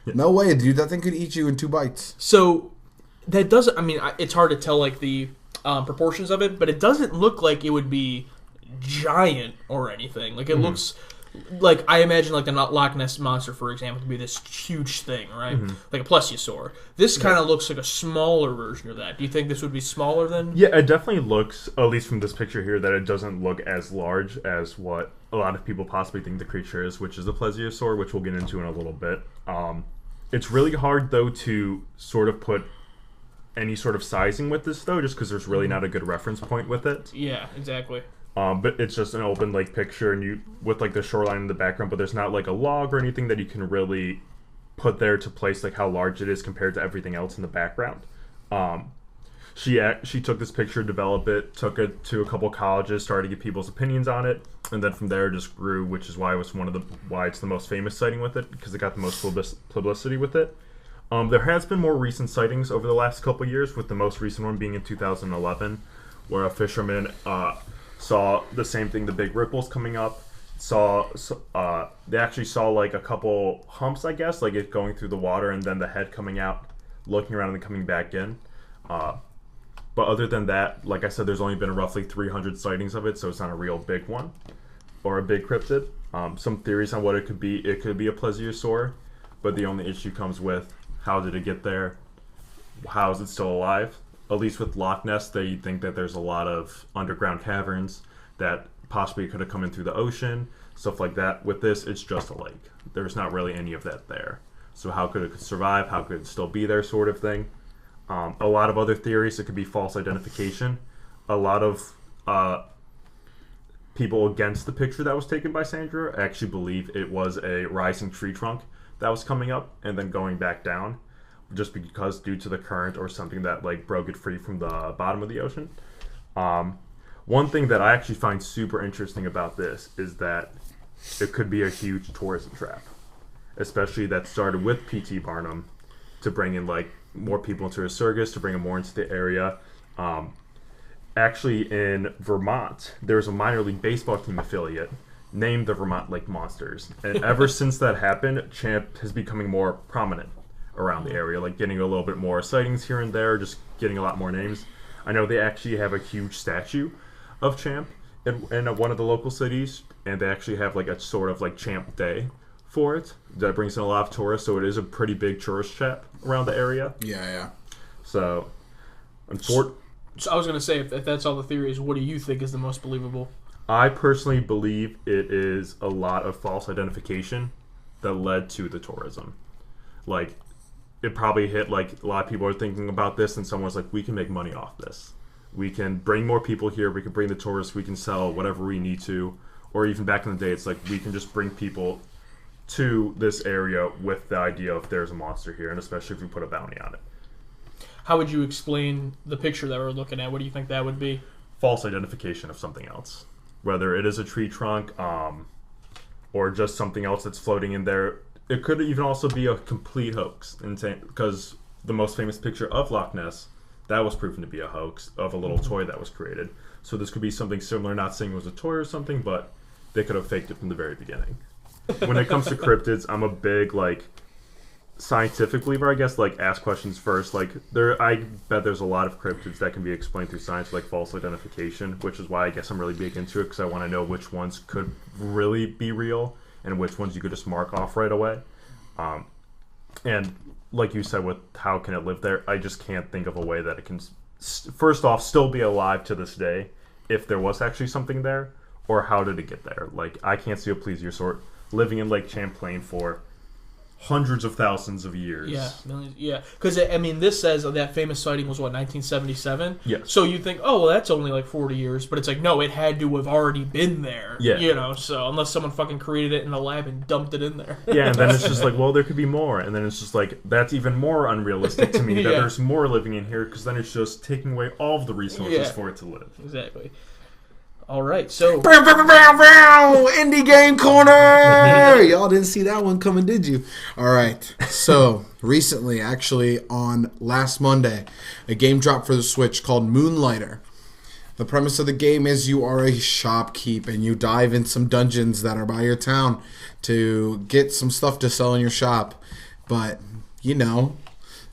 No way, dude. That thing could eat you in 2 bites. So that doesn't. I mean, it's hard to tell like the proportions of it, but it doesn't look like it would be giant or anything. Like it looks like, I imagine like the Loch Ness monster, for example, to be this huge thing, right? Like a plesiosaur. This kind of looks like a smaller version of that. Do you think this would be smaller than? Yeah, it definitely looks, at least from this picture here, that it doesn't look as large as what a lot of people possibly think the creature is, which is a plesiosaur, which we'll get into in a little bit. It's really hard, though, to sort of put any sort of sizing with this, though, just because there's really not a good reference point with it. Yeah, exactly. But it's just an open lake picture, and you with like the shoreline in the background, but there's not like a log or anything that you can really put there to place like how large it is compared to everything else in the background. She took this picture, developed it, took it to a couple colleges, started to get people's opinions on it, and then from there it just grew, which is why it's the most famous sighting with it, because it got the most publicity with it. There has been more recent sightings over the last couple years, with the most recent one being in 2011, where a fisherman saw the same thing, the big ripples coming up. They actually saw like a couple humps, I guess, like it going through the water, and then the head coming out, looking around, and then coming back in. But other than that, like I said, there's only been roughly 300 sightings of it, so it's not a real big one or a big cryptid. Some theories on what it could be. It could be a plesiosaur, but the only issue comes with how did it get there? How is it still alive? At least with Loch Ness, they think that there's a lot of underground caverns that possibly could have come in through the ocean, stuff like that. With this, it's just a lake. There's not really any of that there. So how could it survive? How could it still be there, sort of thing? A lot of other theories, it could be false identification. A lot of people against the picture that was taken by Sandra actually believe it was a rising tree trunk that was coming up and then going back down, just because due to the current or something that like broke it free from the bottom of the ocean. One thing that I actually find super interesting about this is that it could be a huge tourism trap, especially that started with P.T. Barnum to bring in like more people into a circus, to bring them more into the area. Actually, in Vermont, there's a minor league baseball team affiliate named the Vermont Lake Monsters, and ever since that happened, Champ has becoming more prominent around the area, like getting a little bit more sightings here and there, just getting a lot more names. I know they actually have a huge statue of Champ in one of the local cities, and they actually have like a sort of like Champ Day for it that brings in a lot of tourists, so it is a pretty big tourist trap around the area. Yeah. So I was going to say, if that's all the theories, what do you think is the most believable? I personally believe it is a lot of false identification that led to the tourism. Like, it probably hit, like, a lot of people are thinking about this, and someone's like, we can make money off this. We can bring more people here, we can bring the tourists, we can sell whatever we need to. Or even back in the day, it's like, we can just bring people to this area with the idea of there's a monster here, and especially if we put a bounty on it. How would you explain the picture that we're looking at? What do you think that would be? False Identification of something else. Whether it is a tree trunk, or just something else that's floating in there. It could even also be a complete hoax, because the most famous picture of Loch Ness, that was proven to be a hoax of a little toy that was created. So this could be something similar, not saying it was a toy or something, but they could have faked it from the very beginning. When it comes to cryptids, I'm a big, like, scientific believer, I guess. Like, ask questions first. Like, I bet there's a lot of cryptids that can be explained through science, like false identification, which is why I guess I'm really big into it, because I want to know which ones could really be real and which ones you could just mark off right away. And like you said, with how can it live there, I just can't think of a way that it can, first off, still be alive to this day if there was actually something there, or how did it get there? Like, I can't see a plesiosaur living in Lake Champlain for hundreds of thousands of years. Yeah, millions. Yeah, because I mean, this says that famous sighting was 1977. Yes. So you think, oh well, that's only like 40 years, but it's like no, it had to have already been there. Yeah. You know, so unless someone fucking created it in a lab and dumped it in there. Yeah, and then it's just like, well, there could be more, and then it's just like that's even more unrealistic to me that there's more living in here, because then it's just taking away all of the resources for it to live. Exactly. All right, so Indie Game Corner. Y'all didn't see that one coming, did you? All right. So recently, actually on last Monday, a game dropped for the Switch called Moonlighter. The premise of the game is you are a shopkeep and you dive in some dungeons that are by your town to get some stuff to sell in your shop. But you know,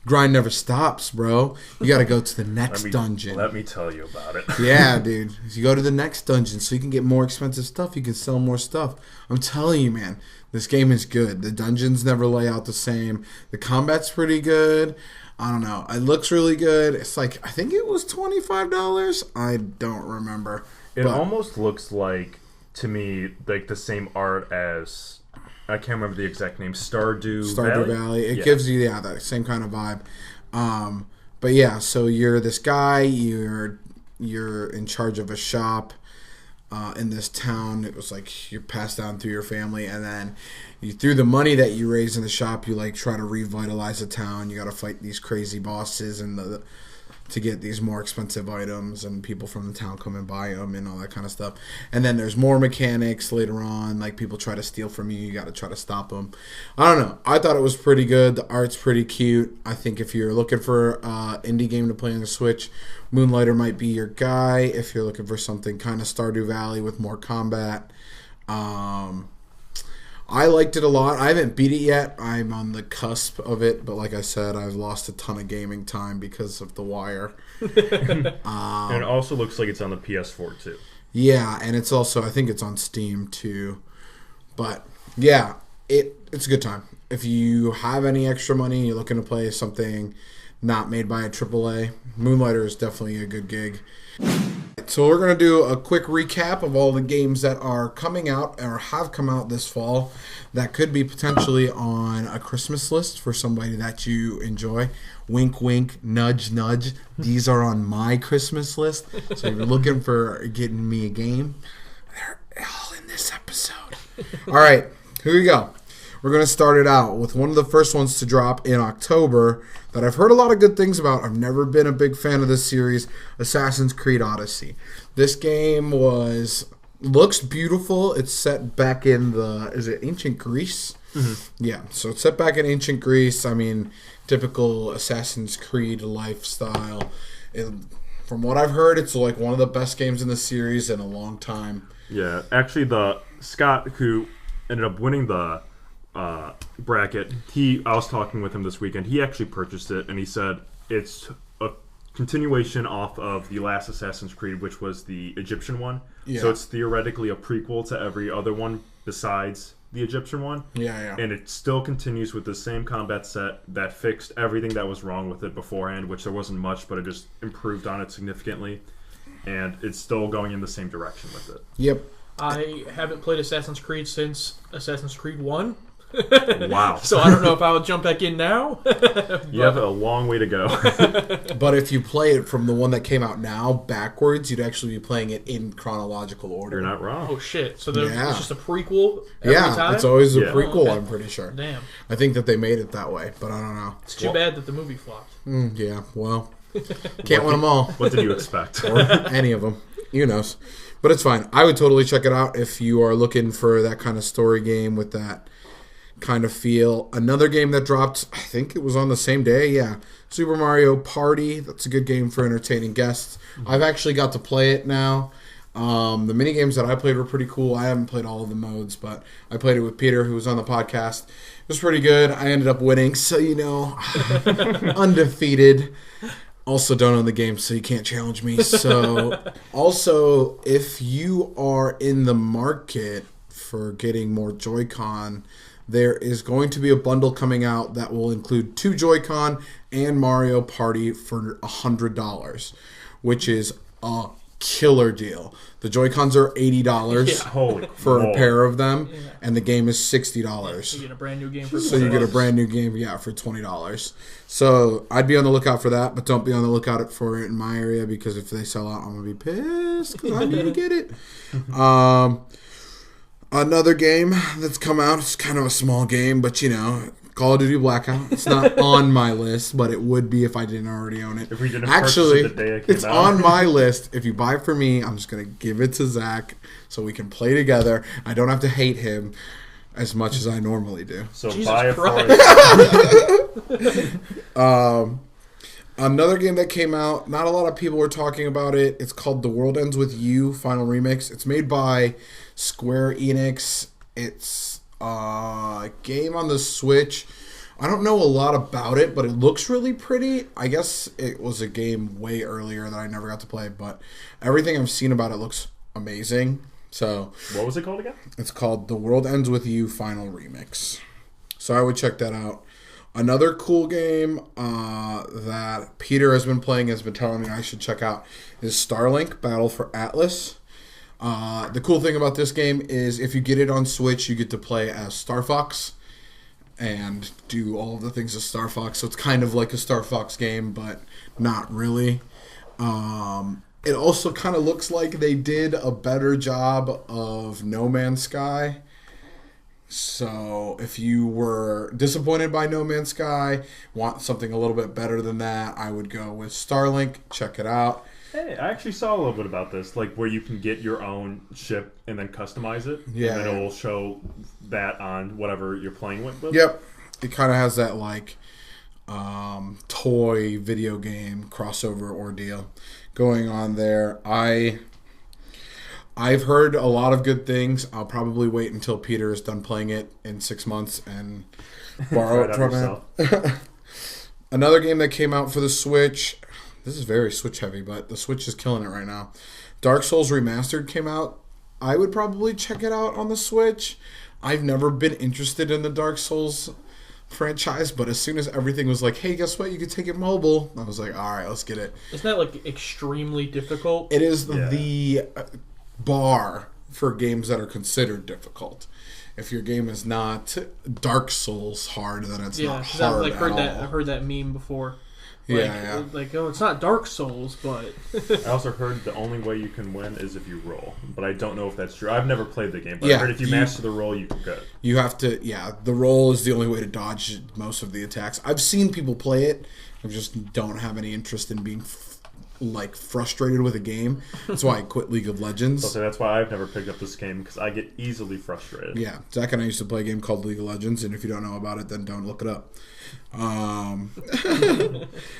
grind never stops, bro. You got to go to the next dungeon. Let me tell you about it. Yeah, dude. You go to the next dungeon so you can get more expensive stuff. You can sell more stuff. I'm telling you, man, this game is good. The dungeons never lay out the same. The combat's pretty good. I don't know. It looks really good. It's like, I think it was $25. I don't remember. It almost looks like, to me, like the same art as... I can't remember the exact name. Stardew Valley. It gives you that same kind of vibe. But yeah, so you're this guy. You're in charge of a shop in this town. It was like you're passed down through your family, and then through the money that you raise in the shop, you like try to revitalize the town. You got to fight these crazy bosses and to get these more expensive items, and people from the town come and buy them and all that kind of stuff. And then there's more mechanics later on, like people try to steal from you. You got to try to stop them. I don't know. I thought it was pretty good. The art's pretty cute. I think if you're looking for an indie game to play on the Switch, Moonlighter might be your guy. If you're looking for something kind of Stardew Valley with more combat, I liked it a lot. I haven't beat it yet. I'm on the cusp of it, but like I said, I've lost a ton of gaming time because of The Wire. And it also looks like it's on the PS4 too. Yeah, and it's also, I think it's on Steam too. But yeah, it's a good time. If you have any extra money and you're looking to play something not made by a AAA, Moonlighter is definitely a good gig. So we're going to do a quick recap of all the games that are coming out or have come out this fall that could be potentially on a Christmas list for somebody that you enjoy. Wink, wink, nudge, nudge. These are on my Christmas list. So if you're looking for getting me a game, they're all in this episode. All right, here we go. We're going to start it out with one of the first ones to drop in October that I've heard a lot of good things about. I've never been a big fan of this series, Assassin's Creed Odyssey. This game looks beautiful. It's set back in ancient Greece? Mm-hmm. Yeah, so it's set back in ancient Greece. I mean, typical Assassin's Creed lifestyle. From what I've heard, it's like one of the best games in the series in a long time. Yeah, actually, the Scott who ended up winning the bracket, I was talking with him this weekend. He actually purchased it, and he said it's a continuation off of the last Assassin's Creed, which was the Egyptian one. Yeah. So it's theoretically a prequel to every other one besides the Egyptian one. Yeah. And it still continues with the same combat set that fixed everything that was wrong with it beforehand, which there wasn't much, but it just improved on it significantly. And it's still going in the same direction with it. Yep. I haven't played Assassin's Creed since Assassin's Creed 1. Wow. So I don't know if I would jump back in now. You have a long way to go. But if you play it from the one that came out now backwards, you'd actually be playing it in chronological order. You're not wrong. Oh shit! So it's just a prequel every time? It's always a prequel, okay. I'm pretty sure. Damn. I think that they made it that way, but I don't know. It's too bad that the movie flopped. Yeah, well, can't win them all. What did you expect? Or any of them. Who knows? But it's fine. I would totally check it out if you are looking for that kind of story game with that kind of feel. Another game that dropped, I think it was on the same day, Super Mario Party. That's a good game for entertaining guests. I've actually got to play it now. The mini games that I played were pretty cool. I haven't played all of the modes, but I played it with Peter, who was on the podcast. It was pretty good. I ended up winning, so undefeated. Also don't own the game, so you can't challenge me. So, also, if you are in the market for getting more Joy-Con, there is going to be a bundle coming out that will include 2 Joy-Con and Mario Party for $100, which is a killer deal. The Joy-Cons are $80 for a pair of them, and the game is $60. You get a brand new game for So you get a brand new game, for $20. So I'd be on the lookout for that, but don't be on the lookout for it in my area, because if they sell out, I'm going to be pissed because I need to get it. Another game that's come out, it's kind of a small game, but Call of Duty Blackout. It's not on my list, but it would be if I didn't already own it. If we didn't Actually, purchase it the day it came it's out. on my list. If you buy it for me, I'm just going to give it to Zach so we can play together. I don't have to hate him as much as I normally do. So Jesus buy it Christ. for it. Another game that came out, not a lot of people were talking about it. It's called The World Ends With You Final Remix. It's made by Square Enix. It's a game on the Switch. I don't know a lot about it, but it looks really pretty. I guess it was a game way earlier that I never got to play, but everything I've seen about it looks amazing. So, What was it called again? it's called The World Ends With You Final Remix. So I would check that out. Another cool game that Peter has been playing, has been telling me I should check out, is Starlink Battle for Atlas. The cool thing about this game is if you get it on Switch, you get to play as Star Fox and do all of the things of Star Fox. So it's kind of like a Star Fox game, but not really. It also kind of looks like they did a better job of No Man's Sky. So if you were disappointed by No Man's Sky, want something a little bit better than that, I would go with Starlink. Check it out. Hey, I actually saw a little bit about this, like where you can get your own ship and then customize it. Yeah. And then it will show that on whatever you're playing with. Yep. It kind of has that toy video game crossover ordeal going on there. I've heard a lot of good things. I'll probably wait until Peter is done playing it in 6 months and borrow it from him. Another game that came out for the Switch. This is very Switch heavy, but the Switch is killing it right now. Dark Souls Remastered came out. I would probably check it out on the Switch. I've never been interested in the Dark Souls franchise, but as soon as everything was like, hey, guess what? You can take it mobile. I was like, all right, let's get it. Isn't that extremely difficult? It is the bar for games that are considered difficult. If your game is not Dark Souls hard, then it's not hard I've at heard that meme before. It's not Dark Souls, but I also heard the only way you can win is if you roll, but I don't know if that's true. I've never played the game, but I heard if you master the roll, you can go. You have to, the roll is the only way to dodge most of the attacks. I've seen people play it. I just don't have any interest in being frustrated with a game. That's why I quit League of Legends. So that's why I've never picked up this game, because I get easily frustrated. Yeah, Zach and I used to play a game called League of Legends, and if you don't know about it, then don't look it up.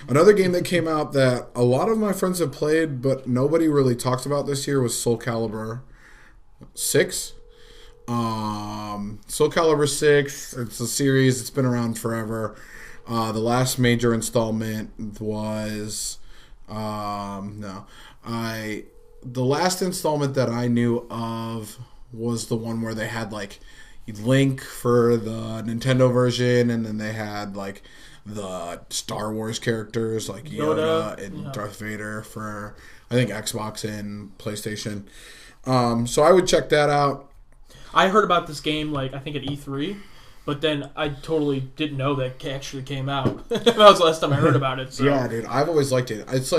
Another game that came out that a lot of my friends have played, but nobody really talks about this year, was Soul Calibur 6. Soul Calibur 6, it's a series, it's been around forever. The last major installment was... the last installment that I knew of was the one where they had Link for the Nintendo version, and then they had the Star Wars characters like Yoda and Darth Vader for I think Xbox and PlayStation. So I would check that out. I heard about this game I think at E3, but then I totally didn't know that it actually came out. That was the last time I heard about it. So. Yeah, dude, I've always liked it. It's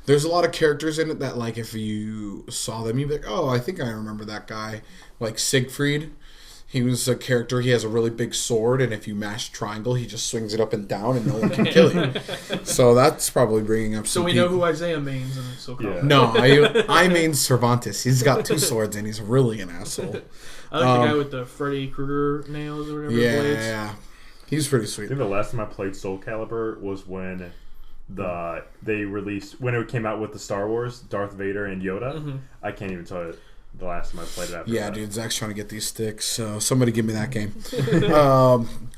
there's a lot of characters in it that if you saw them, you'd be like, oh, I think I remember that guy. Like Siegfried. He was a character, he has a really big sword, and if you mash triangle, he just swings it up and down, and no one can kill you. So that's probably bringing up some So we know who Isaiah mains in Soul Calibur. No, I main Cervantes. He's got 2 swords, and he's really an asshole. I like the guy with the Freddy Krueger nails or whatever. Yeah. He's pretty sweet. I think the last time I played Soul Calibur was when they released when it came out with the Star Wars, Darth Vader and Yoda. Mm-hmm. I can't even tell you the last time I played it after Yeah, that. dude, Zach's trying to get these sticks, so somebody give me that game.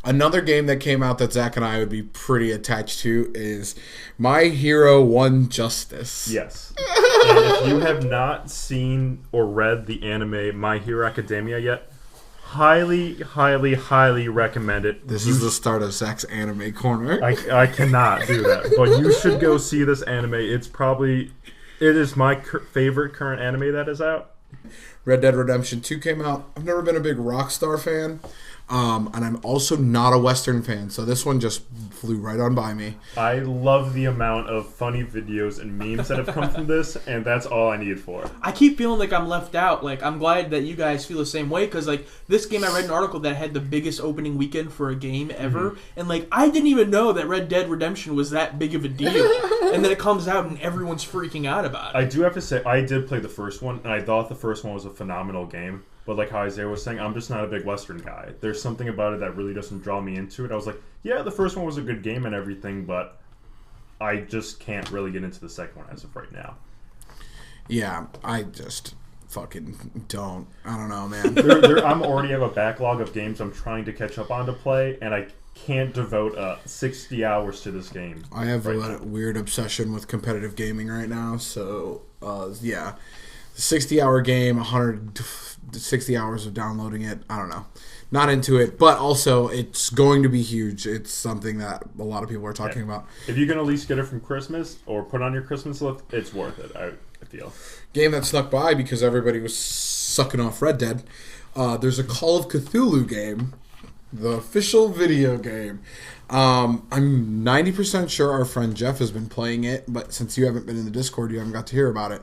Another game that came out that Zach and I would be pretty attached to is My Hero 1 Justice. Yes. And if you have not seen or read the anime My Hero Academia yet, highly, highly, highly recommend it. This is the start of Zach's anime corner. I cannot do that, but you should go see this anime. It is my favorite current anime that is out. Red Dead Redemption 2 came out. I've never been a big Rockstar fan, and I'm also not a Western fan, so this one just flew right on by me. I love the amount of funny videos and memes that have come from this, and that's all I need for it. I keep feeling like I'm left out. Like, I'm glad that you guys feel the same way, because, like, this game, I read an article that had the biggest opening weekend for a game ever, and, like, I didn't even know that Red Dead Redemption was that big of a deal, and then it comes out and everyone's freaking out about it. I do have to say, I did play the first one, and I thought the first one was a phenomenal game. But like how Isaiah was saying, I'm just not a big Western guy. There's something about it that really doesn't draw me into it. I was like, yeah, the first one was a good game and everything, but I just can't really get into the second one as of right now. Yeah, I just fucking don't. I don't know, man. I'm already have a backlog of games I'm trying to catch up on to play, and I can't devote 60 hours to this game. I have right a now. weird obsession with competitive gaming right now, so yeah. 60-hour game, 160 hours of downloading it. I don't know. Not into it, but also it's going to be huge. It's something that a lot of people are talking about. If you can at least get it from Christmas or put on your Christmas list, it's worth it, I feel. Game that snuck by because everybody was sucking off Red Dead. There's a Call of Cthulhu game, the official video game. I'm 90% sure our friend Jeff has been playing it, but since you haven't been in the Discord, you haven't got to hear about it.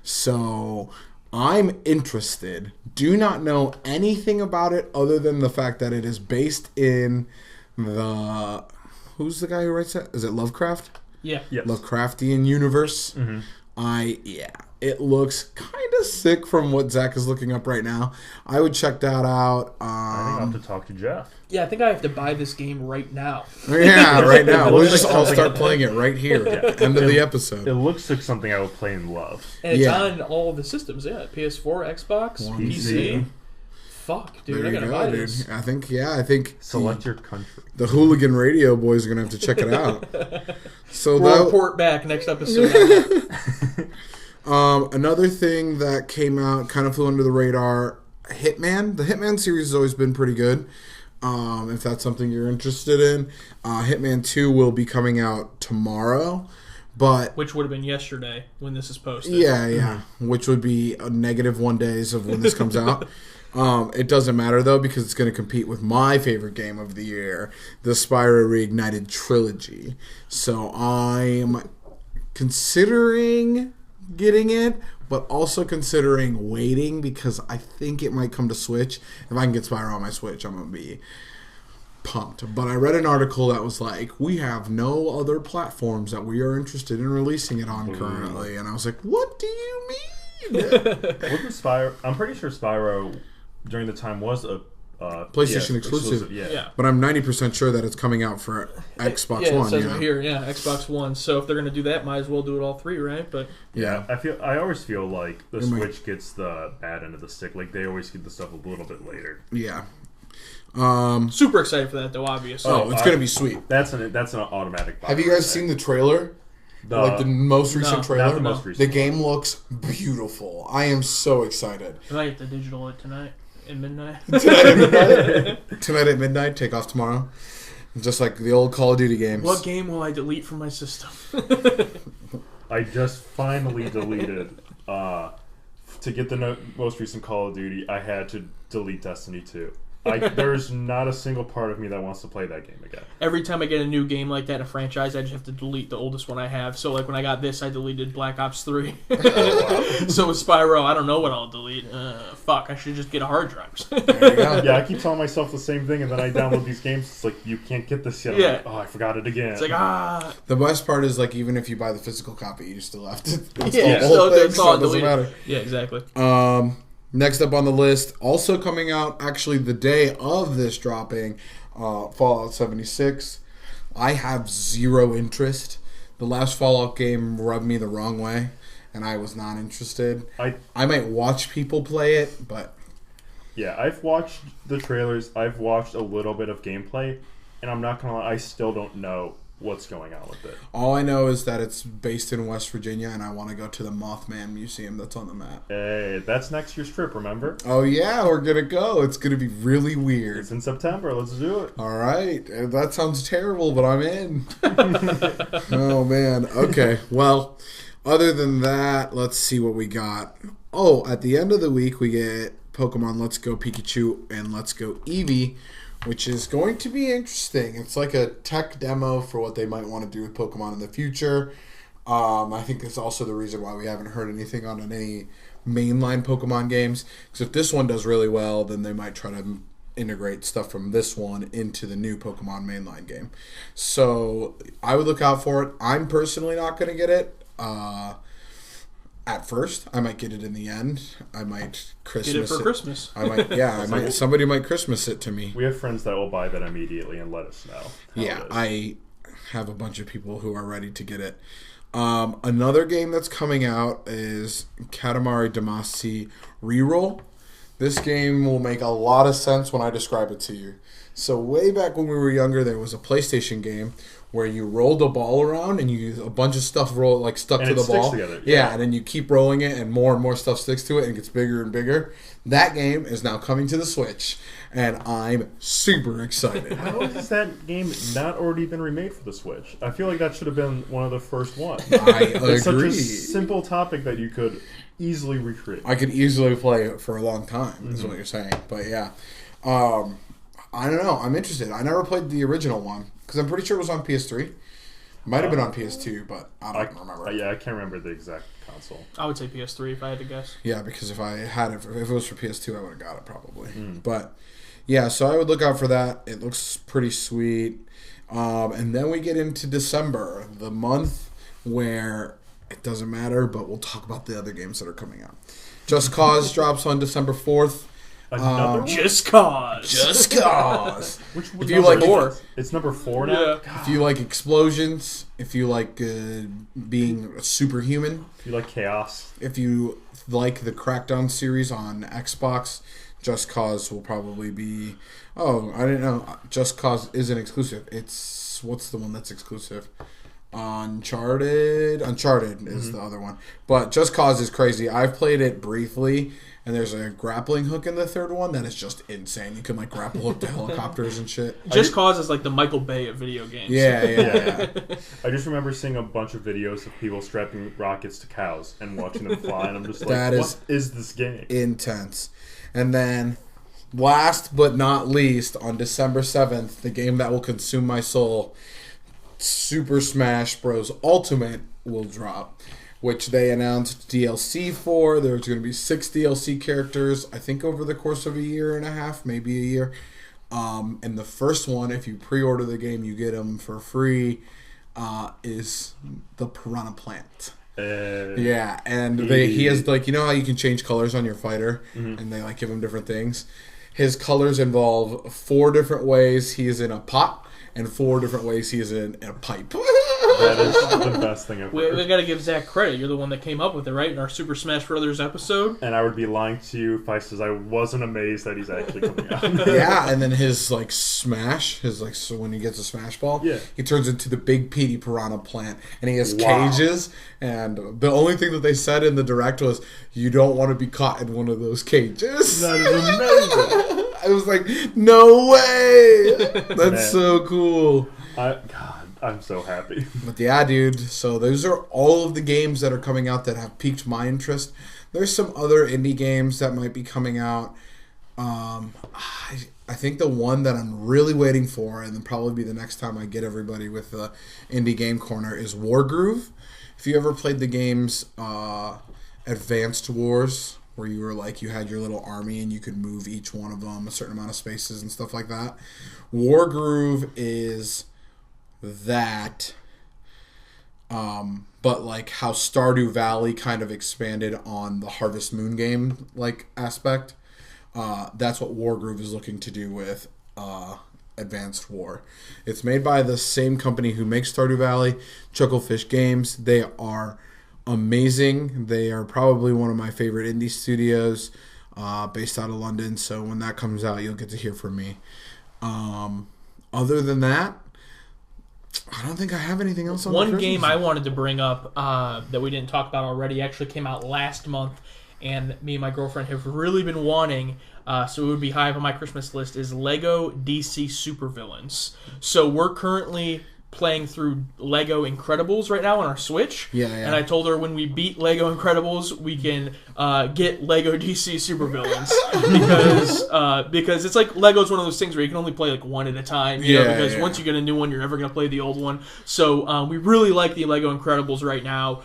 So I'm interested. Do not know anything about it other than the fact that it is based in the... Who's the guy who writes that? Is it Lovecraft? Yeah. Yes. Lovecraftian universe. Mm-hmm. It looks kind of sick from what Zach is looking up right now. I would check that out. I think I'll have to talk to Jeff. Yeah, I think I have to buy this game right now. Yeah, right now. We'll looks just like all something- start playing it right here. End of the episode. It looks like something I would play and love. And it's Yeah. on all the systems, yeah. PS4, Xbox, One, PC. Fuck, dude, There I you gotta go, buy dude. this. I think Select your country. the Hooligan Radio boys are going to have to check it out. So We'll report back next episode. another thing that came out, kind of flew under the radar, Hitman. The Hitman series has always been pretty good. If that's something you're interested in. Hitman 2 will be coming out tomorrow. But Which would have been yesterday when this is posted. yeah. Which would be a negative 1 days of when this comes out. It doesn't matter, though, because it's going to compete with my favorite game of the year, the Spyro Reignited Trilogy. So I'm considering getting it, but also considering waiting because I think it might come to Switch. If I can get Spyro on my Switch, I'm going to be pumped. But I read an article that was like, we have no other platforms that we are interested in releasing it on currently. And I was like, what do you mean? Wasn't Spyro... I'm pretty sure Spyro, during the time, was a PlayStation PS exclusive. Yeah. But I'm 90% sure that it's coming out for Xbox Yeah, One. it says right here, yeah, Xbox One. So if they're going to do that, might as well do it all three, right? But Yeah. I always feel like the It might- Switch gets the bad end of the stick. Like, they always get the stuff a little bit later. Yeah. super excited for that, though, obviously. Oh, it's going to be sweet. That's an automatic buy. Have you guys seen the trailer? Like the most recent No, trailer? not the most recent The game looks beautiful. I am so excited. I might get the digital it tonight at midnight. Tonight at midnight, take off tomorrow. Just like the old Call of Duty games. What game will I delete from my system? I just finally deleted to get the most recent Call of Duty. I had to delete Destiny 2. There's not a single part of me that wants to play that game again. Every time I get a new game like that in a franchise, I just have to delete the oldest one I have. So, like, when I got this, I deleted Black Ops 3. So with Spyro, I don't know what I'll delete. Fuck, I should just get a hard drive. There you go. Yeah, I keep telling myself the same thing, and then I download these games. It's like, you can't get this yet. I'm Yeah. like, oh, I forgot it again. It's like, The best part is, like, even if you buy the physical copy, you still have to install Yeah, the whole thing, it's all so it doesn't deleted. matter. Yeah, exactly. Next up on the list, also coming out actually the day of this dropping, Fallout 76. I have zero interest. The last Fallout game rubbed me the wrong way, and I was not interested. I might watch people play it, but... Yeah, I've watched the trailers. I've watched a little bit of gameplay, and I'm not going to lie, I still don't know what's going on with it. All I know is that it's based in West Virginia, and I want to go to the Mothman Museum that's on the map. Hey, that's next year's trip, remember? Oh, yeah, we're going to go. It's going to be really weird. It's in September. Let's do it. All right. That sounds terrible, but I'm in. Oh, man. Okay. Well, other than that, let's see what we got. Oh, at the end of the week, we get Pokemon Let's Go Pikachu and Let's Go Eevee, which is going to be interesting. It's like a tech demo for what they might want to do with Pokemon in the future. I think that's also the reason why we haven't heard anything on any mainline Pokemon games. Because if this one does really well, then they might try to integrate stuff from this one into the new Pokemon mainline game. So I would look out for it. I'm personally not going to get it. At first, I might get it in the end. I might Christmas Get it for Christmas. I might, yeah. I might. Somebody might Christmas it to me. We have friends that will buy that immediately and let us know. Yeah, I have a bunch of people who are ready to get it. Another game that's coming out is Katamari Damacy Reroll. This game will make a lot of sense when I describe it to you. So way back when we were younger, there was a PlayStation game where you rolled a ball around and a bunch of stuff stuck and to the ball. Together. Yeah, and then you keep rolling it and more stuff sticks to it and it gets bigger and bigger. That game is now coming to the Switch, and I'm super excited. How has that game not already been remade for the Switch? I feel like that should have been one of the first ones. I It's agree. such a simple topic that you could easily recreate. I could easily play it for a long time, is what you're saying. But yeah. I don't know. I'm interested. I never played the original one because I'm pretty sure it was on PS3. Might have been on PS2, but I don't remember. Yeah, I can't remember the exact console. I would say PS3 if I had to guess. Yeah, because if it was for PS2, I would have got it probably. But yeah, so I would look out for that. It looks pretty sweet. And then we get into December, the month where it doesn't matter, but we'll talk about the other games that are coming out. Just Cause drops on December 4th. Another one? Just Cause. Just Cause. Which If you like it's number 4 now? Yeah. If you like explosions, if you like being superhuman, You like chaos? if you like the Crackdown series on Xbox, Just Cause will probably be... Oh, I didn't know. Just Cause isn't exclusive. It's... What's the one that's exclusive? Uncharted is the other one. But Just Cause is crazy. I've played it briefly, and there's a grappling hook in the third one that is just insane. You can like grapple hook to helicopters and shit. Just Cause is like the Michael Bay of video games. Yeah. I just remember seeing a bunch of videos of people strapping rockets to cows and watching them fly, and I'm just like, That what is this game? Intense. And then, last but not least, on December 7th, the game that will consume my soul, Super Smash Bros. Ultimate will drop, which they announced DLC for. There's going to be 6 DLC characters, I think over the course of a year and a half, maybe a year. And the first one, if you pre-order the game, you get them for free, is the Piranha Plant. Yeah, and he has, like, you know how you can change colors on your fighter, and they, like, give him different things? His colors involve 4 different ways he is in a pot, and 4 different ways he is in a pipe. That is the best thing I've We heard. got to give Zach credit. You're the one that came up with it, right? In our Super Smash Brothers episode. And I would be lying to you if I says I wasn't amazed that he's actually coming out. Yeah, and then his, like, smash, so when he gets a smash ball, Yeah. he turns into the big Petey Piranha Plant, and he has Wow. cages, and the only thing that they said in the direct was, you don't want to be caught in one of those cages. That is amazing. I was like, no way! That's Man. so cool. God, I'm so happy. But yeah, dude, so those are all of the games that are coming out that have piqued my interest. There's some other indie games that might be coming out. I think the one that I'm really waiting for, and then probably be the next time I get everybody with the Indie Game Corner, is Wargroove. If you ever played the games Advanced Wars, where you were like, you had your little army and you could move each one of them a certain amount of spaces and stuff like that. Wargroove is that, but like how Stardew Valley kind of expanded on the Harvest Moon game like aspect. That's what Wargroove is looking to do with Advanced War. It's made by the same company who makes Stardew Valley, Chucklefish Games. They are amazing. They are probably one of my favorite indie studios based out of London. So when that comes out, you'll get to hear from me. Other than that, I don't think I have anything else on the One Christmas. game I wanted to bring up that we didn't talk about already actually came out last month, and me and my girlfriend have really been wanting, so it would be high up on my Christmas list, is Lego DC Supervillains. So we're currently playing through Lego Incredibles right now on our Switch. Yeah. And I told her when we beat Lego Incredibles, we can get Lego DC Supervillains because it's like Lego's one of those things where you can only play like one at a time. You know, because once you get a new one, you're never going to play the old one. So we really like the Lego Incredibles right now.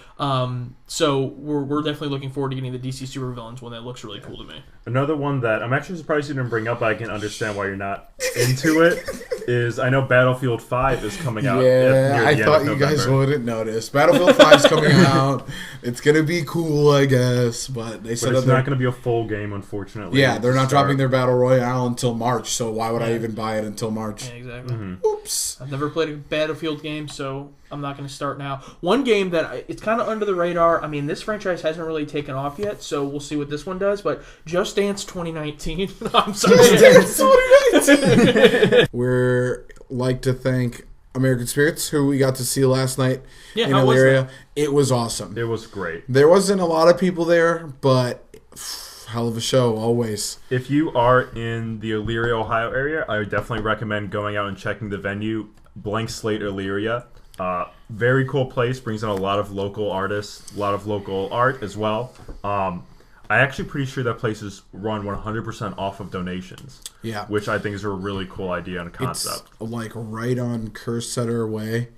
So we're definitely looking forward to getting the DC Supervillains one. That looks really cool to me. Another one that I'm actually surprised you didn't bring up, but I can understand why you're not into it, is I know Battlefield 5 is coming out. Yeah, I thought you guys wouldn't notice. Battlefield 5's coming out. It's going to be cool, I guess. But they said it's not going to be a full game, unfortunately. Yeah, they're not dropping their Battle Royale until March, so why would I even buy it until March? Yeah, exactly. Mm-hmm. Oops. I've never played a Battlefield game, so I'm not going to start now. One game that it's kind of under the radar. I mean, this franchise hasn't really taken off yet, so we'll see what this one does. But Just Dance 2019. I'm sorry. Just Dance 2019. We're like to thank American Spirits, who we got to see last night in how was Elyria. that? It was awesome. It was great. There wasn't a lot of people there, but hell of a show, always. If you are in the Elyria, Ohio area, I would definitely recommend going out and checking the venue, Blank Slate Elyria. Very cool place, brings in a lot of local artists, a lot of local art as well. I actually pretty sure that place is run 100% off of donations. Yeah. Which I think is a really cool idea and a concept. It's like right on Kersetter Way.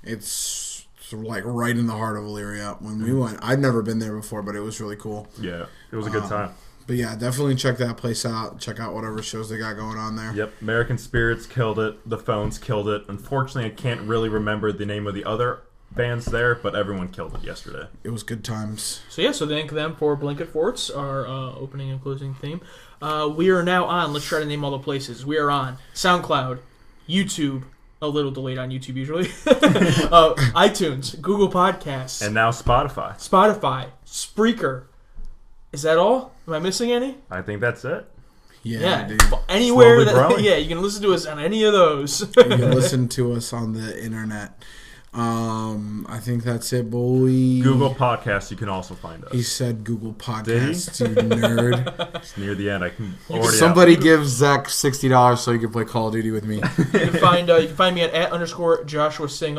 It's like right in the heart of Elyria. When we went, I'd never been there before, but it was really cool. Yeah, it was a good time. But yeah, definitely check that place out. Check out whatever shows they got going on there. Yep, American Spirits killed it. The Phones killed it. Unfortunately, I can't really remember the name of the other bands there, but everyone killed it yesterday. It was good times. So thank them for Blanket Forts, our opening and closing theme. We are now on, let's try to name all the places. We are on SoundCloud, YouTube, a little delayed on YouTube usually, iTunes, Google Podcasts. And now Spotify. Spreaker. Is that all? Am I missing any? I think that's it. Yeah, dude. Anywhere Slowly growing. you can listen to us on any of those. You can listen to us on the internet. I think that's it, boy. Google Podcasts, you can also find us. He said Google Podcasts, you nerd. It's near the end. I can already. Somebody give Zach $60 so he can play Call of Duty with me. You can find me at _Joshua Singh_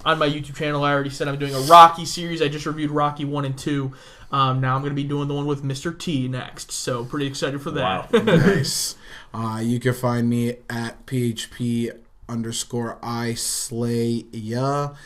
on my YouTube channel. I already said I'm doing a Rocky series. I just reviewed Rocky 1 and 2. Now I'm going to be doing the one with Mr. T next, so pretty excited for that. Wow. Nice. You can find me at PHP_ISlayya.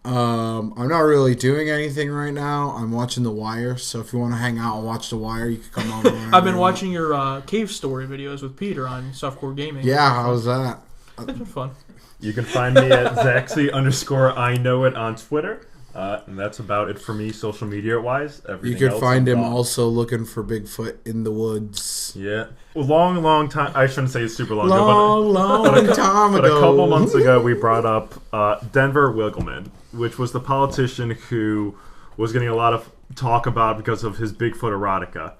I'm not really doing anything right now. I'm watching The Wire, so if you want to hang out and watch The Wire, you can come over. I've been watching your cave story videos with Peter on Softcore Gaming. Yeah, how was that? It's been fun. You can find me at Zaxi_I_know_it on Twitter. And that's about it for me, social media-wise. You can find him also looking for Bigfoot in the woods. Yeah. Long time. I shouldn't say it's super long Long ago. Time ago. But a couple months ago, we brought up Denver Wiggleman, which was the politician who was getting a lot of talk about because of his Bigfoot erotica.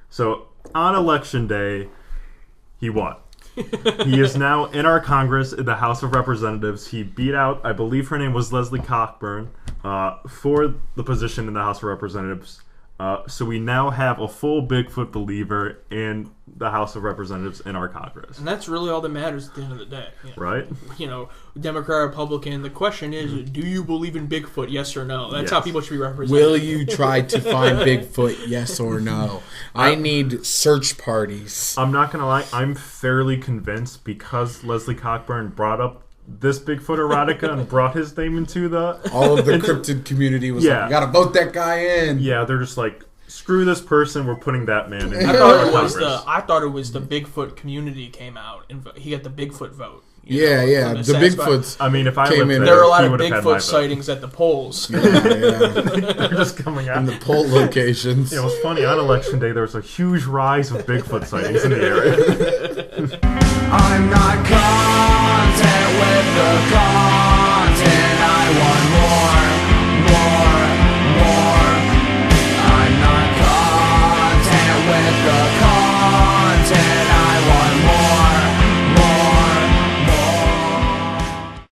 So on Election Day, he won. He is now in our Congress, in the House of Representatives. He beat out, I believe her name was Leslie Cockburn, for the position in the House of Representatives. So we now have a full Bigfoot believer in the House of Representatives in our Congress. And that's really all that matters at the end of the day. Right? Democrat, Republican, the question is, do you believe in Bigfoot, yes or no? That's Yes. how people should be represented. Will you try to find Bigfoot, yes or no? I need search parties. I'm not going to lie, I'm fairly convinced because Leslie Cockburn brought up this Bigfoot erotica and brought his name into the... All of the cryptid community was like, you gotta vote that guy in. Yeah, they're just like, screw this person, we're putting that man in. I thought it was the Bigfoot community came out and he got the Bigfoot vote. Yeah, the Bigfoots. I mean, if I came lived in. There are a he lot of would have had my Bigfoot vote. sightings at the polls. Yeah. They're just coming out. In the poll locations. It was funny, on Election Day, there was a huge rise of Bigfoot sightings in the area. I'm not